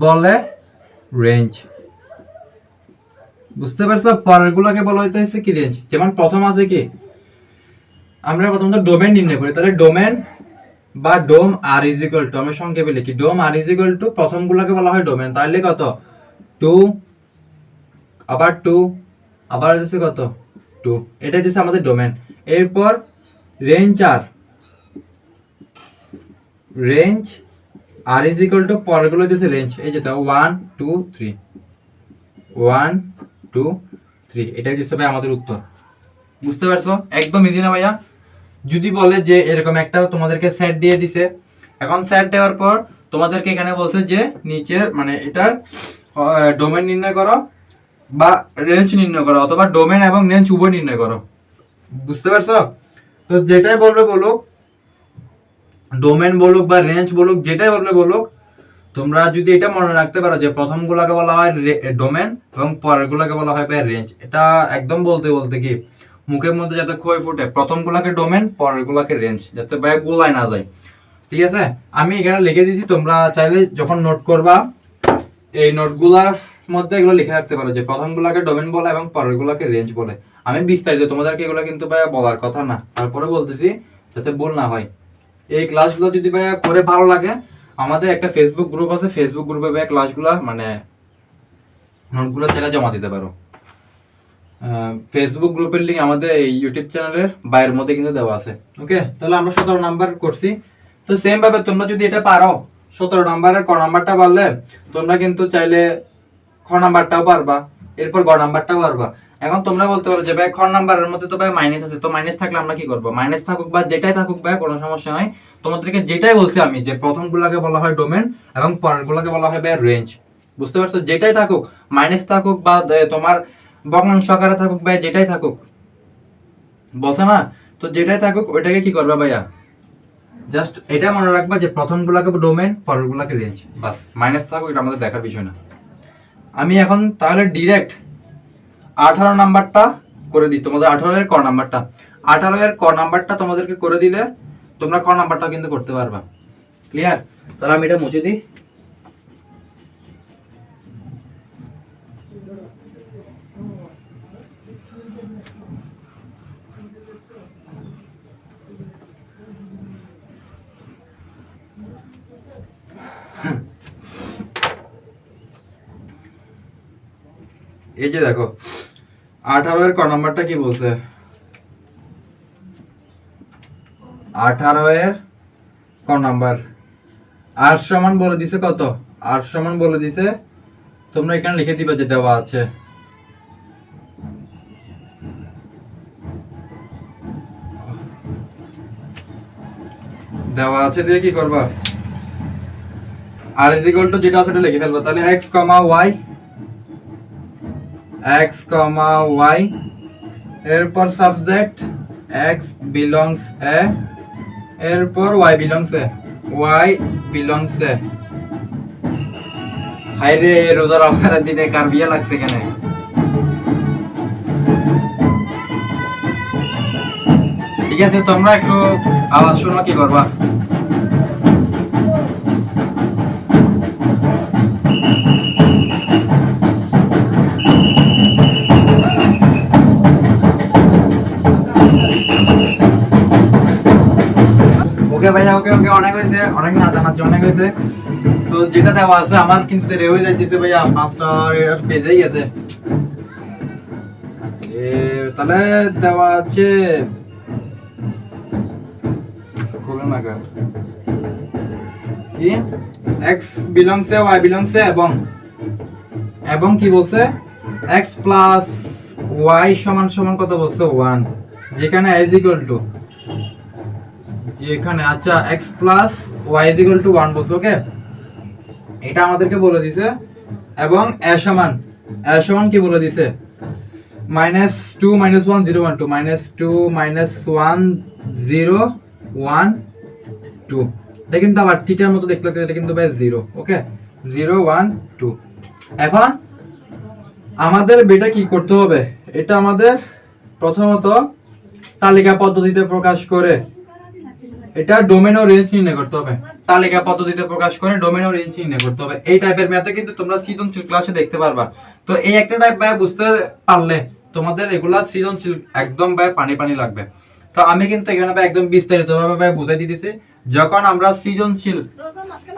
বলে রেঞ্জ। বুঝতে পারছো? পরের গুলোকে বলা হইতেছে কি রেঞ্জ। যেমন প্রথম আছে কি, আমরা প্রথমত ডোমেন নির্ণয় করি, তাহলে ডোমেন বা ডোম আর ইজ ইকুয়াল টু, আমরা সংক্ষেপে লিখি ডোম আর ইজ ইকুয়াল টু, প্রথম গুলোকে বলা হয় ডোমেন, তাহলে কত 2, আবার 2, আবার হচ্ছে কত 2, এটা হচ্ছে আমাদের ডোমেন। এরপর range R, range R is equal to পরের গুলো হচ্ছে রেঞ্জ, এই যে 1 2 3, 1 2 3, এটা হচ্ছে ভাই আমাদের উত্তর। বুঝতে পারছো? একদম ইজি না ভাইয়া? যদি বলে যে এরকম একটা তোমাদেরকে সেট দিয়ে দিছে, এখন সেট দেওয়ার পর তোমাদেরকে এখানে বলছে যে নিচের মানে এটার ডোমেন নির্ণয় করো বা রেঞ্জ নির্ণয় করো, অথবা ডোমেন এবং রেঞ্জ উভয় নির্ণয় করো। বুঝতে পারছো? তো যেটাই বলবে বলুক, ডোমেন বলুক বা রেঞ্জ বলুক, যেটাই বলবে বলুক, তোমরা যদি এটা মনে রাখতে পারো যে প্রথম গুলাকে বলা হয় ডোমেন এবং পরের গুলাকে বলা হয় রেঞ্জ, এটা একদম বলতে বলতে কি মুখের মধ্যে যাতে খই ফুটে, প্রথম গুলাকে ডোমেন, পরের গুলাকে রেঞ্জ, যাতে ভাই গোলায় না যায়। ঠিক আছে? আমি এখানে লিখে দিয়েছি, তোমরা চাইলে যখন নোট করবা এই নোটগুলার মধ্যে এগুলো লিখে রাখতে পারো যে প্রথম গুলাকে ডোমেন বলে এবং পরের গুলাকে রেঞ্জ বলে। আমি বিস্তারিত তোমাদেরকে এগুলো কিন্তু ভাই বলার কথা না, তারপরে বলতেছি যাতে ভুল না হয়। এই ক্লাসগুলো যদি ভাই করে ভালো লাগে, আমাদের একটা ফেসবুক গ্রুপ আছে, ফেসবুক গ্রুপে ভাই ক্লাসগুলো মানে নোটগুলো ছেড়ে জমা দিতে পারো। ফেসবুক গ্রুপের লিঙ্ক আমাদের এই ইউটিউব চ্যানেলের বাইরের মধ্যে কিন্তু দেওয়া আছে। ওকে, তাহলে আমরা 17 নাম্বার করছি। তো সেম ভাবে তোমরা যদি এটা পারো, 17 নাম্বারের ক নাম্বারটা পারলে তোমরা কিন্তু চাইলে খ নাম্বারটাও পারবা, এরপর গ নাম্বারটাও পারবা। এখন তোমরা বলতে পারো যে ভাই খ নাম্বারের মধ্যে তো ভাই মাইনাস আছে, তো মাইনাস থাকলে আমরা কি করবো? মাইনাস থাকুক বা যেটাই থাকুক ভাই কোনো সমস্যা নাই। তোমাদেরকে যেটাই বলছি আমি যে প্রথম গুলাকে বলা হয় ডোমেন এবং পরের গুলাকে বলা হয় ভাই রেঞ্জ। বুঝতে পারছো? যেটাই থাকুক, মাইনাস থাকুক বা তোমার ভগ্নাংশ আকারে থাকুক ভাই, যেটাই থাকুক, বলছে না? তো যেটাই থাকুক ওইটাকে কি করবা ভাইয়া? জাস্ট এটা মনে রাখবা যে প্রথম গুলাকে ডোমেন, পরের গুলাকে রেঞ্জ, বাস। মাইনাস থাকুক এটা আমাদের দেখার বিষয় না। আমি এখন তাহলে ডিরেক্ট 18 নাম্বারটা করে দিই তোমাদের, 18 এর ক নাম্বারটা। 18 এর ক নাম্বারটা তোমাদেরকে করে দিলে তোমরা ক নাম্বারটাও কিন্তু করতে পারবা। ক্লিয়ার? তাহলে আমি এটা মুছে দিই। এই যে দেখো 18 এর ক নাম্বারটা কি বলছে? 18 এর ক নাম্বার আর সমান বলে দিছে কত? আর সমান বলে দিছে, তোমরা এখানে লিখে দিবা যে দেওয়া আছে। দেওয়া আছে দিয়ে কি করবা? আর ইজ ইকুয়াল টু যেটা আছে সেটা লিখে ফেলবা। তাহলে x, y, x, y, এরপর সাবজেক্ট x belongs a, এরপর y belongs a, y belongs a। হায়রে রোজার রমজানের দিনে কার বিয়ে লাগছে কেন? ঠিক আছে, তোমরা একটু আওয়াজ শুনলে কি করবা? ওকে ভাইয়া, ওকে ওকে, অনেক হয়েছে, অনেক না জানাচ্ছি, অনেক হয়েছে। তো যেটা দেওয়া আছে আমার কিন্তু দেরি হয়ে যাইতেছে ভাইয়া, 5টা বেজেই গেছে। তাহলে দেওয়া আছে কি x belongs a, y belongs a, এবং কি বলছে x plus y সমান সমান কত বলছে? 1, যেখানে is equal to, যেখানে আচ্ছা x plus y is equal to 1 বলছে। ওকে, এটা আমাদেরকে বলে দিছে। এবং a সমান কি বলে দিছে? -2 - 1 0 1 2, -2 - 1 0 1 2। এটা কিন্তু আবার থিটার মতো দেখতে লাগছে, এটা কিন্তু ভাই 0। ওকে, 0 1 2। এখন আমাদের বেটা কি করতে হবে? এটা আমাদের প্রথমত তালিকা পদ্ধতিতে প্রকাশ করে এটা ডোমেন ও রেঞ্জ নির্ণয় করতে হবে। তালিকা পদ্ধতিতে প্রকাশ করে ডোমেন ও রেঞ্জ নির্ণয় করতে হবে। এই টাইপের ম্যাথে কিন্তু তোমরা সৃজনশীল ক্লাসে দেখতে পারবা। তো এই একটা টাইপ ভাই বুঝতে পারলে তোমাদের এগুলা সৃজনশীল একদম ভাই পানি পানি লাগবে। তো আমি কিন্তু এখানে ভাই একদম বিস্তারিতভাবে ভাই বুঝাই দিতেছি। যখন আমরা সৃজনশীল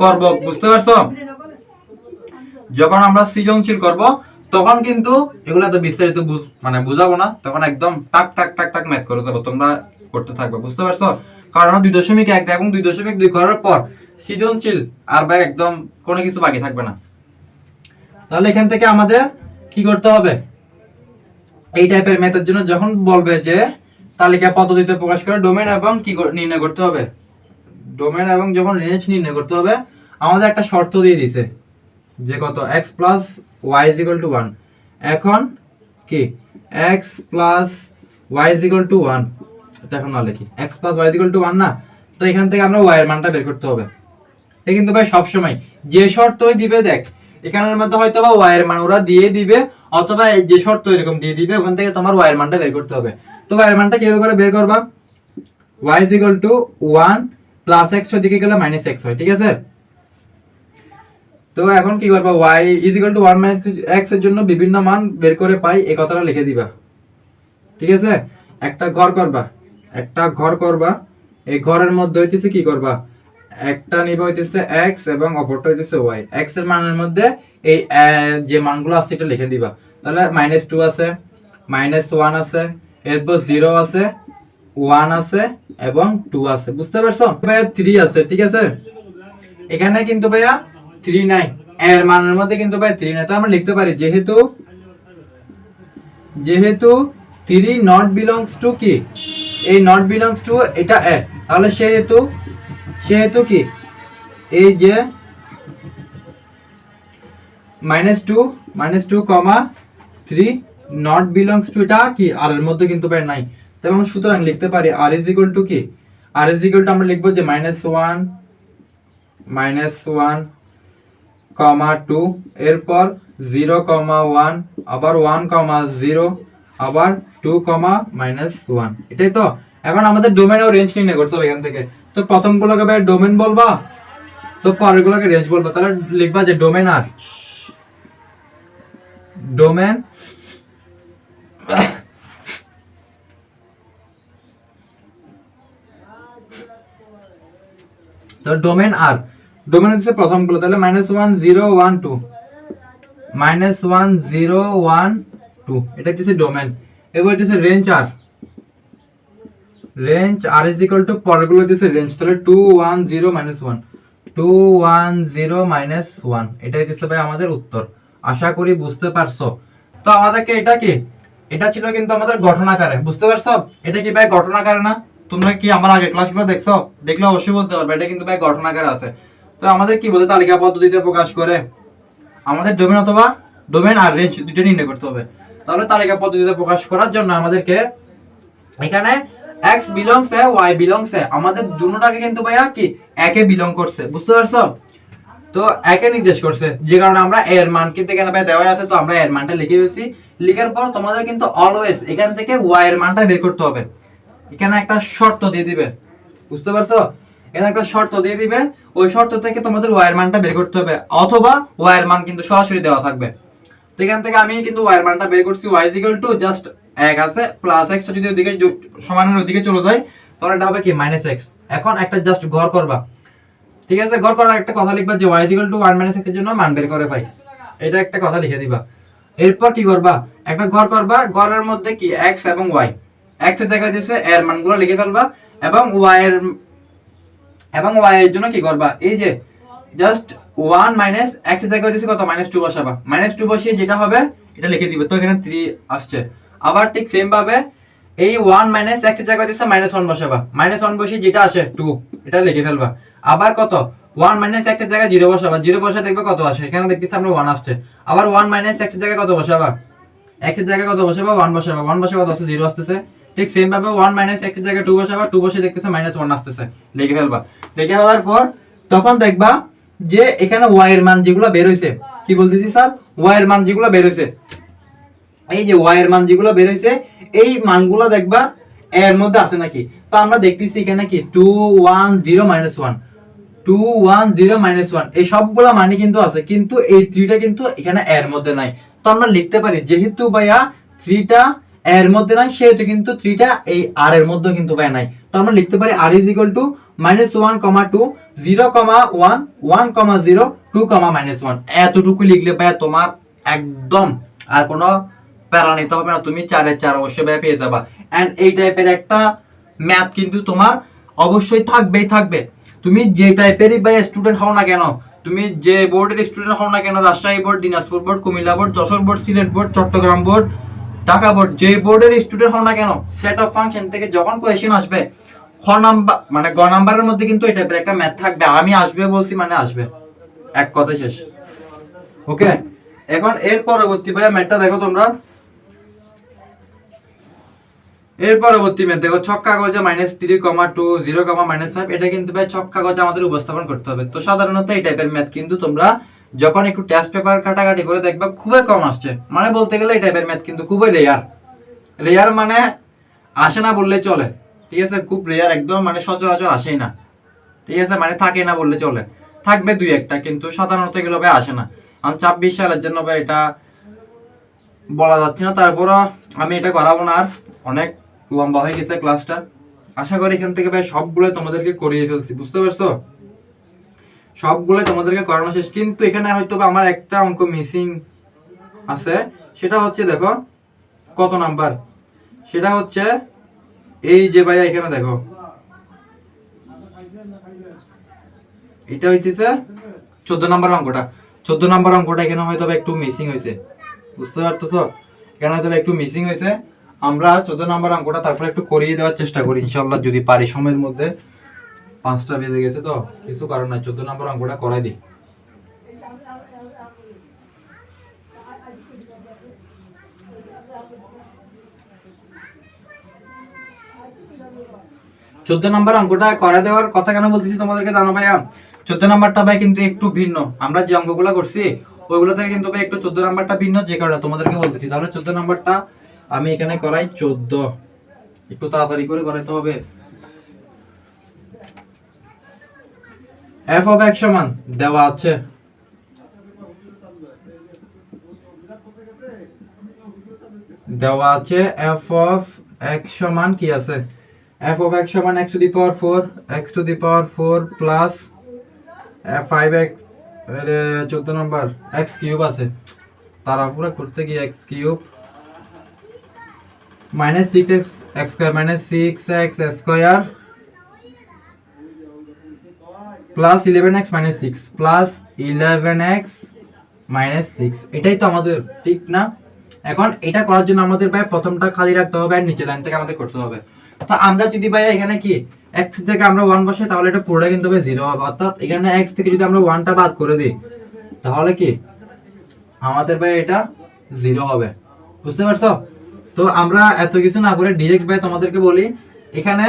করব, বুঝতে পারছো, যখন আমরা সৃজনশীল করব তখন কিন্তু এগুলা তো বিস্তারিত মানে বুঝাবো না, তখন একদম টাক টাক টাক টাক ম্যাথ করে যাবো, তোমরা করতে থাকবে, বুঝতে পারছো। কারণ 2.1 এবং 2.2 করার পর সৃজনশীল আর ভাই একদম কোনো কিছু বাকি থাকবে না। তাহলে এখান থেকে আমাদের কি করতে হবে, এই টাইপের ম্যাথের জন্য যখন বলবে যে তালিকা পদ্ধতিতে প্রকাশ করে ডোমেন এবং কি নির্ণয় করতে হবে, ডোমেন এবং যখন রেঞ্জ নির্ণয় করতে হবে, আমাদের একটা শর্ত দিয়ে দিয়েছে যে কত x plus y is equal two 1। এখন কি x plus y is equal two 1, এটা এখন না লিখি, x plus y is equal two 1 না। তো এখান থেকে আমরা y এর মানটা বের করতে হবে। এটা কিন্তু ভাই সব সময় যে শর্তই দিবে, দেখ এখানের মধ্যে হয়তো বা y এর মান ওরা দিয়ে দিবে, অথবা যে শর্ত এরকম দিয়ে দিবে, ওখান থেকে তোমার y এর মানটা বের করতে হবে। তো y এর মানটা কিভাবে করে বের করবা, y is equal two 1 plus x ওদিকে গেলে মাইনাস x হয়, ঠিক আছে। তো এখন কি করবা, y is equal two 1 minus x এর জন্য বিভিন্ন মান বের করে পাই, এই কথাটা লিখে দিবা, ঠিক আছে। একটা ঘর করবা, একটা ঘর করবা, এই ঘরের মধ্যে হইতেছে কি করবা, একটা নিবা হইতেছে x এবং অপরটা হইতেছে y। x এর মানের মধ্যে এই যে মানগুলো আছে এটা লিখে দিবা। তাহলে -2 আছে, -1 আছে, এরপর 0 আছে, 1 আছে এবং 2 আছে, বুঝতে পারছো ভাইয়া। 3 আছে, ঠিক আছে। এখানে কিন্তু ভাইয়া 3 নাই, এর মানের মধ্যে কিন্তু ভাই 3 নাই। তো আমরা লিখতে পারি যেহেতু 3 নট বিলংস টু কি, এই নট বিলংস টু এটা এ, তাহলে সেহেতু কি এই যে -2 3 নট বিলংস টু এটা কি আর এর মধ্যে কিন্তু ভাই নাই। তাহলে আমরা সুতরাং লিখতে পারি r ইজ ইকুয়াল টু কি, r ইজ ইকুয়াল টু আমরা লিখবো যে -1 2 এরপর 0 1 আবার 1 0 আবার 2 -1, এটাই তো। এখন আমাদের ডোমেন ও রেঞ্জ নির্ণয় করতে হবে এখান থেকে। তো প্রথমগুলোকে ভাই ডোমেন বলবা, তো পরেরগুলোকে রেঞ্জ বলবা। তাহলে লিখবা যে ডোমেন আর ডোমেন তো ডোমেন আর ডোমেন হচ্ছে প্রথমগুলো, তাহলে -1 0 1 2 -1 0 1 2, এটা হচ্ছে ডোমেন। এবার হচ্ছে range R is equal to পরেরগুলো হচ্ছে রেঞ্জ, তাহলে 2 1 0 -1 2 1 0 -1, এটা হচ্ছে ভাই আমাদের উত্তর। আশা করি বুঝতে পারছো। তো আমাদেরকে এটা কি, এটা ছিল কিন্তু আমাদের গঠন আকারে, বুঝতে পারছো। এটা কি ভাই গঠন আকারে না? তোমরা কি আমার আগে ক্লাসগুলো দেখছো? দেখলে অবশ্যই বলতে পারবে এটা কিন্তু ভাই গঠন আকারে আছে। তো আমাদের কি বলতে, তালিকা পদ্ধতিতে প্রকাশ করে আমাদের ডোমেন আর রেঞ্জ দুটো নির্ণয় করতে হবে। তাহলে তালিকা পদ্ধতিতে প্রকাশ করার জন্য আমাদেরকে এখানে x বিলংস এ y বিলংস এ, আমাদের দুটোটাকে কিন্তু ভাইয়া কি একে বিলং করছে, বুঝতে পারছো। তো একে নির্দেশ করছে, যে কারণে আমরা এর মান কিন্তু এখানে ভাই দেওয়া আছে, তো আমরা এর মানটা লিখে দিয়েছি। লিখার পর তোমাদের কিন্তু অলওয়েজ এখান থেকে y এর মানটা বের করতে হবে। এখানে একটা শর্ত দিয়ে দিবে, বুঝতে পারছো। এখানে একটা শর্ত দিয়ে দিবে, ওই শর্ত থেকে তোমাদের y এর মানটা বের করতে হবে, অথবা y এর মান কিন্তু সরাসরি দেওয়া থাকবে। তো এখান থেকে আমি কিন্তু y এর মানটা বের করছি, y is equal two just 1 আছে প্লাস x যদি ওদিকে সমানের ওদিকে চলে যায় তাহলে এটা হবে কি -x। এখন একটা জাস্ট ঘর করবা, ঠিক আছে। ঘর করার একটা কথা লিখবা যে y is equal two 1 - x এর জন্য মান বের করে পাই, এটা একটা কথা লিখে দিবা। এরপর কি করবা, একটা ঘর করবা, ঘরের মধ্যে কি x এবং y, x এর জায়গায় দিয়েছে এর মানগুলো লিখে ফেলবা, এবং y এর জন্য কি করবা, এই যে জাস্ট 1 - x এর জায়গায় দিয়েছে কত -2 বসাবা, -2 বসিয়ে যেটা হবে এটা লিখে দিবে। তো এখানে 3 আসছে। আবার ঠিক সেম ভাবে এই 1 - x এর জায়গায় দিয়েছে -1 বসাবা, -1 বসিয়ে যেটা আসে 2 এটা লিখে ফেলবা। আবার কত 1 - x এর জায়গায় 0 বসাবা, 0 বসে দেখবে কত আসে, এখানে দেখতেছি আমরা 1 আসছে। আবার 1 - x এর জায়গায় কত বসাবা, x এর জায়গায় কত বসাবা 1 বসাবা, 1 বসে কত আসছে 0 আসতেছে। ঠিক সেম ভাবে 1 - x এর জায়গায় 2 বসাবা, 2 বসে দেখতেছে -1 আসতেছে, লিখে ফেলবা। লিখে ফেলার পর তখন দেখবা যে এখানে y এর মান যেগুলো বের হইছে, কি বলতেছি স্যার, y এর মান যেগুলো বের হইছে, এই যে y এর মান যেগুলো বের হইছে এই মানগুলো দেখবা এর মধ্যে আছে নাকি। তো আমরা দেখতেছি এখানে কি 2 1 0 -1 2 1 0 -1 এই সবগুলা মানে কিন্তু আছে, কিন্তু এই 3টা কিন্তু এখানে এর মধ্যে নাই। তো আমরা লিখতে পারি যেহেতু ভাইয়া 3টা এর মধ্যে নাই সেহেতু কিন্তু 3টা এই আর এর মধ্যে কিন্তু ভাই নাই। তো আমরা লিখতে পারি r = -1, -2 0, 1 1, 0 2, -1 এতটুকু লিখলে ভাই তোমার একদম আর কোনো প্যারা নিতে হবে না, তুমি 4 এর 4 অবশ্যই ভাই পেয়ে যাবা। এন্ড এই টাইপের একটা ম্যাথ কিন্তু তোমার অবশ্যই থাকবেই থাকবে। তুমি যে টাইপেরই ভাই স্টুডেন্ট হও না কেন, তুমি যে বোর্ডের স্টুডেন্ট হও না কেন, Rajshahi board, Dinajpur board, Comilla board, Jessore board, Sylhet board, Chittagong board, Dhaka board, যে বোর্ডের স্টুডেন্ট হও না কেন, সেট অফ ফাংশন থেকে যখন কোয়েশ্চেন আসবে খ নাম্বার মানে গ নাম্বারের মধ্যে কিন্তু এই টাইপের একটা ম্যাথ থাকবে। আমি আসবে বলছি মানে আসবে, এক কথা শেষ। ওকে, এখন এর পরবর্তী ভাই ম্যাথটা দেখো তোমরা। এর পরবর্তী ম্যাথ দেখো, ছক কাগজে -3, 2 0, -5 এটা কিন্তু ভাই ছক কাগজে আমাদের উপস্থাপন করতে হবে। তো সাধারণত এই টাইপের ম্যাথ কিন্তু তোমরা যখন একটু টেস্ট পেপার কাটাকাটি করে দেখবা খুবই কম আসছে, মানে বলতে গেলে এই টাইপের ম্যাথ কিন্তু খুবই রেয়ার মানে আসে না বললে চলে, ঠিক আছে, খুব রেয়ার একদম, মানে সচরাচর আসেই না, ঠিক আছে, মানে থাকে না বললে চলে, থাকবে দুই একটা, কিন্তু সাধারণত এগুলো ভাই আসে না। কারণ 26 সালের জন্য ভাই এটা বলা যাচ্ছে না, তারপরও আমি এটা করাবো না, আর অনেক লম্বা হয়ে গেছে ক্লাসটা। আশা করি এখান থেকে ভাই সবগুলো তোমাদেরকে করিয়ে ফেলছি, বুঝতে পারছো, সবগুলো তোমাদেরকে করানো শেষ। কিন্তু এখানে হয়তো আমার একটা অঙ্ক মিসিং আছে, সেটা হচ্ছে দেখো কত নাম্বার, সেটা হচ্ছে এই যে ভাইয়া এখানে দেখো এটা হইতেছে 14 নাম্বার অঙ্কটা। 14 নাম্বার অঙ্কটা এখানে হয়তো একটু মিসিং হয়েছে, বুঝতে পারতেছো, এখানে হয়তো একটু মিসিং হয়েছে। আমরা 14 নাম্বার অঙ্কটা তারপরে একটু করিয়ে দেওয়ার চেষ্টা করি ইনশাআল্লাহ, যদি পারি সময়ের মধ্যে। 5টা বেজে গেছে তো কিছু কারণ নাই, 14 নাম্বার অঙ্কটা করাই দিই। চোদ্দ নম্বর অঙ্কটা করে দেওয়ার কথা কেন বলতেছি তোমাদেরকে জানো ভাইয়া, 14 নাম্বারটা ভাই কিন্তু একটু ভিন্ন, আমরা যে অঙ্কগুলো করছি ওইগুলো থেকে কিন্তু ভাই একটু 14 নাম্বারটা ভিন্ন, যে কারণে তোমাদেরকে বলতেছি। তাহলে 14 নাম্বারটা আমি এখানে করাই 14, একটু তাড়াতাড়ি করে করাইতে হবে। f of x সমান দেওয়া আছে f of x সমান কি আছে, f of x সমান x to the power 4 plus 5x 14 number x cube আছে, তারা পুরো করতে গিয়ে x cube -6x square -6x square plus 11x -6 plus 11x -6, এটাই তো আমাদের, ঠিক না? এখন এটা করার জন্য আমাদের ভাই প্রথমটা খালি রাখতে হবে আর নিচে লাইন থেকে আমাদের করতে হবে। তো আমরা যদি ভাই এখানে কি x থেকে আমরা 1 বসাই তাহলে এটা পুরোটা কিন্তু ভাই 0 হবে, অর্থাৎ এখানে x থেকে যদি আমরা 1টা বাদ করে দিই তাহলে কি আমাদের ভাই এটা 0 হবে, বুঝতে পারছো? তো আমরা এত কিছু না করে ডাইরেক্ট ভাই তোমাদেরকে বলি, এখানে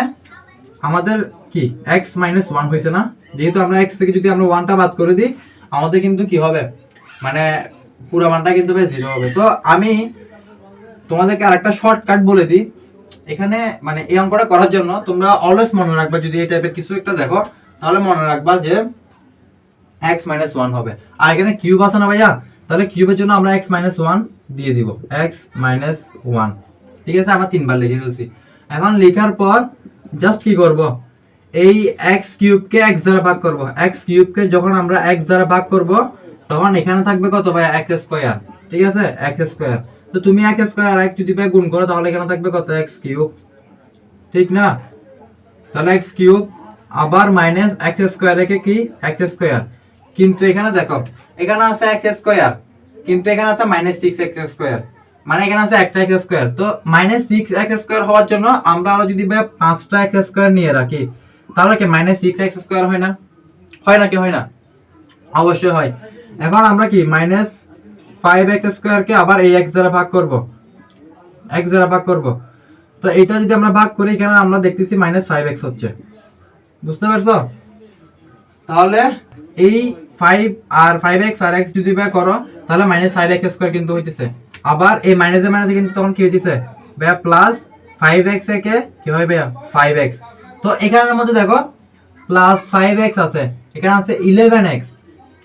আমাদের কি x - 1 হইছে না, যেহেতু আমরা x থেকে যদি আমরা 1টা বাদ করে দিই আমাদের কিন্তু কি হবে, মানে পুরো মানটা কিন্তু ভাই 0 হবে। তো আমি তোমাদেরকে আরেকটা শর্টকাট বলে দিই, এখানে মানে এই অঙ্কটা করার জন্য তোমরা অলওয়েজ মনে রাখবা, যদি এই টাইপের কিছু একটা দেখো তাহলে মনে রাখবা যে x - 1 হবে। আর এখানে কিউব আছে না ভাইয়া, তাহলে কিউবের জন্য আমরা x - 1 দিয়ে দিব, x - 1, ঠিক আছে, আমরা 3 বার লিখে ফেলছি। এখন লেখার পর জাস্ট কি করব, এই x কিউবকে x দ্বারা ভাগ করব, x কিউবকে যখন আমরা x দ্বারা ভাগ করব তখন এখানে থাকবে কত ভাই x স্কয়ার, ঠিক আছে, x স্কয়ার। তো তুমি x স্কয়ার আর x যদি ভাই গুণ করো তাহলে এখানে থাকবে কত x কিউব, ঠিক না? তাহলে x কিউব আবার মাইনাস x স্কয়ার রেখে কি x স্কয়ার, কিন্তু এখানে দেখো এখানে আছে x স্কয়ার কিন্তু এখানে আছে -6x স্কয়ার, মানে এখানে আছে একটা x স্কয়ার। তো -6x স্কয়ার হওয়ার জন্য আমরা আরো যদি ভাই 5টা x স্কয়ার নিয়ে রাখি তাহলে কি -6x স্কয়ার হয় না, হয় নাকি হয় না? অবশ্যই হয়। এখন আমরা কি -5x স্কয়ার কে আবার এই x দ্বারা ভাগ করব, x দ্বারা ভাগ করব। তো এটা যদি আমরা ভাগ করি এখানে আমরা দেখতেছি -5x হচ্ছে, বুঝতে পারছো? তাহলে এই 5 আর 5x আর x যদি ভাগ করো তাহলে -5x স্কয়ার কিন্তু হইতেছে, আবার এই মাইনাসে মাইনাসে কিন্তু তখন কি হইতেছে ভাইয়া প্লাস 5x একে কি হয় ভাইয়া 5x। তো এখানের মধ্যে দেখো প্লাস 5x আছে, এখানে আছে 11x।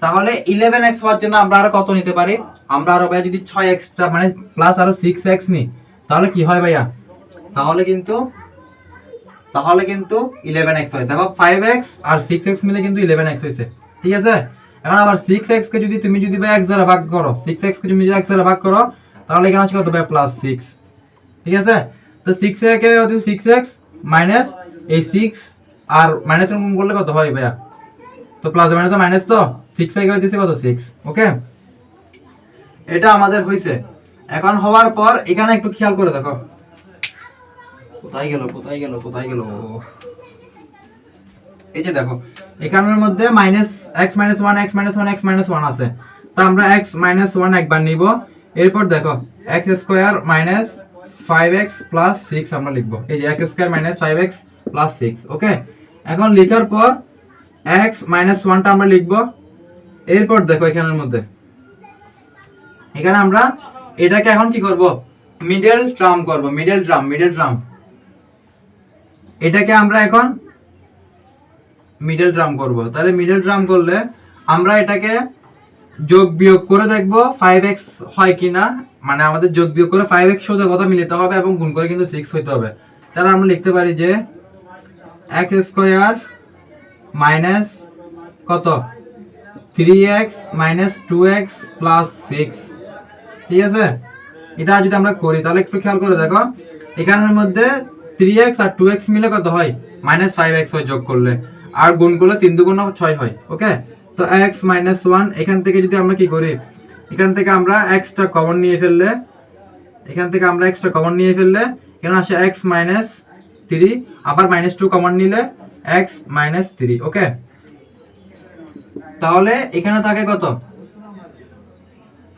তাহলে 11x হওয়ার জন্য আমরা আরো কত নিতে পারি, আমরা আরো ভাইয়া যদি 6x মানে প্লাস আরো 6x নিই তাহলে কি হয় ভাইয়া, তাহলে কিন্তু 11x হয়। দেখো 5x আর 6x মিলে কিন্তু 11x হয়েছে, ঠিক আছে। এখন আবার 6x কে যদি তুমি ভাই x দ্বারা ভাগ করো, 6x কে তুমি যদি x দ্বারা ভাগ করো তাহলে এখানে আসে কত ভাই প্লাস 6, ঠিক আছে। তো 6 কে হচ্ছে 6x মাইনাস এই 6 আর মাইনাস গুণ করলে কত হয় ভাইয়া, তো প্লাস মাইনাস মাইনাস, তো 6 কে হইছে কত 6, ওকে। এটা আমাদের হইছে। এখন হওয়ার পর এখানে একটু খেয়াল করে দেখো, কোথায় গেল, এই যে দেখো এখানের মধ্যে minus x minus 1 x minus 1 x minus 1 আছে, তো আমরা x মাইনাস 1 একবার নিব। এরপর দেখো x square minus 5x plus 6 আমরা লিখব, এই যে x square minus 5x plus 6, ওকে। এখন লেখার পর x মাইনাস 1টা আমরা লিখব। এরপর দেখো এখানের মধ্যে এখানে আমরা এটাকে এখন কি করব, মিডল টার্ম করব, মিডল টার্ম এটাকে আমরা এখন মিডল টার্ম করব। তাহলে মিডল টার্ম করলে আমরা এটাকে যোগ বিয়োগ করে দেখব 5x হয় কিনা, মানে আমাদের যোগ বিয়োগ করে 5x সোজা কথা মিলাতে হবে এবং গুণ করে কিন্তু 6 হইতে হবে। তাহলে আমরা লিখতে পারি যে x স্কয়ার মাইনাস কত 3x মাইনাস 2x প্লাস 6, ঠিক আছে। এটা যদি আমরা করি তাহলে একটু খেয়াল করে দেখো এখানের মধ্যে 3x আর 2x মিলে কত হয় মাইনাস 5x হয় যোগ করলে, আর গুণ করলে 3 দুগুণ 6 হয়, ওকে। তো x মাইনাস 1 এখান থেকে যদি আমরা কি করি, এখান থেকে আমরা x টা কমন নিয়ে ফেললে, এখানে আসে x মাইনাস 3, আবার মাইনাস 2 কমন নিলে x মাইনাস 3, ওকে। তাহলে এখানে থাকে কত,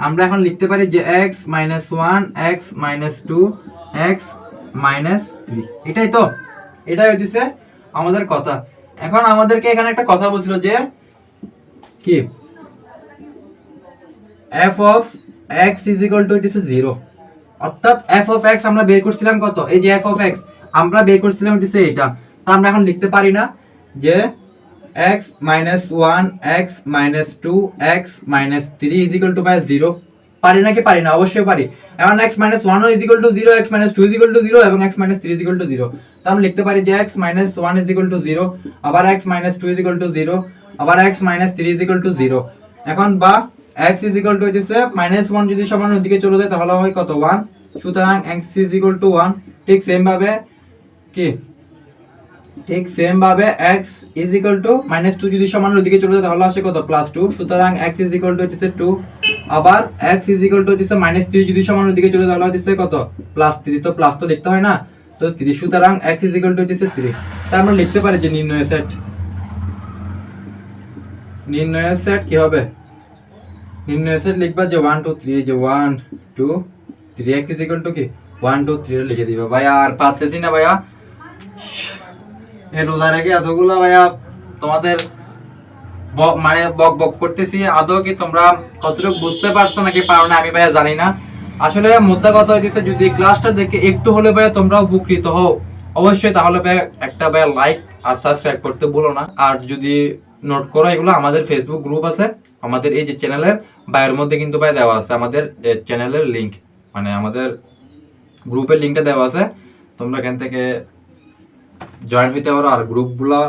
আমরা এখন লিখতে পারি যে x minus 1 x minus 2 x minus 3, এটাই তো, এটাই হচ্ছে আমাদের কথা। এখন আমাদেরকে এখানে একটা কথা বলছিল যে কি f of x is equal to 0, অর্থাৎ f of x আমরা বের করছিলাম কত, এই যে f of x আমরা বের করছিলাম হচ্ছে এটা। তা আমরা এখন লিখতে পারি না যে x minus 1 x minus 2 x minus 3 is equal to 0, পারি নাকি পারি না, অবশ্যই পারি। এখন x minus 1 is equal to 0, x minus 2 is equal to 0 এবং x minus 3 is equal to 0। তো আমরা লিখতে পারি যে x minus 1 is equal to 0, আবার x minus 2 is equal to 0, আবার x minus 3 is equal to 0। এখন বা x is equal to হচ্ছে minus 1 যদি সমানের দিকে চলে যায় তাহলে হয় কত 1, সুতরাং x is equal to 1। ঠিক সেম ভাবে কি, ঠিক সেম ভাবে x is equal to minus 2 যদি সমানের দিকে চলে যায় তাহলে আসে কত প্লাস 2, সুতরাং x is equal to হচ্ছে 2। আবার x is equal to হচ্ছে minus 3 যদি সমানের দিকে চলে যায় তাহলে হচ্ছে কত প্লাস 3, তো প্লাস তো লিখতে হয় না, তো 3, সুতরাং x is equal to হচ্ছে 3। তার আমরা লিখতে পারি যে নির্ণয়ের সেট কি হবে, নির্ণয়ের সেট লিখবা যে 1 2 3, যে 1 2 3 x is equal to কি 1 2 3 লিখে দিবা। ভাইয়া আর পারতেছি না ভাইয়া, এই রোজার আগে এতগুলো ভাইয়া তোমাদের মানে বক করতেছি, আদৌ কি তোমরা কতটুকু বুঝতে পারছো নাকি পারো না আমি ভাইয়া জানি না। আসলে মোদ্দা কথা হইতেছে যদি ক্লাসটা দেখে একটু হলে ভাইয়া তোমরা উপকৃত হও অবশ্যই, তাহলে ভাইয়া একটা ভাইয়া লাইক আর সাবস্ক্রাইব করতে ভুলো না। আর যদি নোট করো এগুলো আমাদের ফেসবুক গ্রুপ আছে, আমাদের এই যে চ্যানেলের বায়োর মধ্যে কিন্তু ভাই দেওয়া আছে আমাদের চ্যানেলের লিংক, মানে আমাদের গ্রুপের লিংকটা দেওয়া আছে, তোমরা এখান থেকে জয়েন হইতে পারো। আর গ্রুপগুলা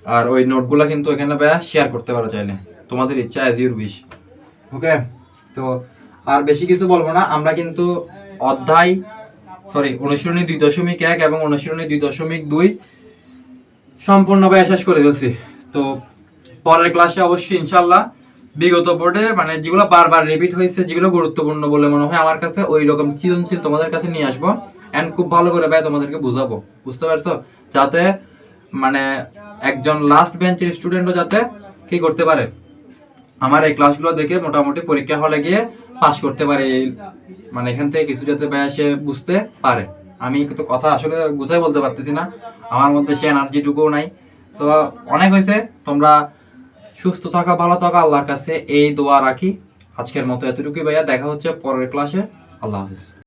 আর ওই নোটগুলা কিন্তু এখানে ভাইয়া শেয়ার করতে পারো চাইলে, তোমাদের ইচ্ছা অ্যাজ ইউর উইশ, ওকে। তো আর বেশি কিছু বলবো না, আমরা কিন্তু অনুশীলনী 2.1 এবং অনুশীলনী 2.2 সম্পূর্ণ ভাইয়া শেষ করে ফেলছি। তো পরের ক্লাসে অবশ্যই ইনশাল্লাহ বিগত বোর্ডে মানে যেগুলো বারবার রিপিট হয়েছে, যেগুলো গুরুত্বপূর্ণ বলে মনে হয় আমার কাছে, ওই রকম সৃজনশীল তোমাদের কাছে নিয়ে আসবো এন্ড খুব ভালো করে ভাই তোমাদেরকে বুঝাবো, বুঝতে পারছো, যাতে মানে একজন লাস্ট বেঞ্চের স্টুডেন্টও যাতে কি করতে পারে, আমার এই ক্লাসগুলো দেখে মোটামুটি পরীক্ষা হলে গিয়ে পাস করতে পারে, মানে এখান থেকে কিছু যাতে ভাই সে বুঝতে পারে। আমি তো কথা আসলে গুছাই বলতে পারতেছি না, আমার মধ্যে সে এনার্জিটুকুও নাই। তো অনেক হয়েছে, তোমরা সুস্থ থাকা, ভালো থাকা, আল্লাহর কাছে এই দোয়া রাখি। আজকের মতো এতটুকুই ভাইয়া, দেখা হচ্ছে পরের ক্লাসে, আল্লাহ হাফেজ।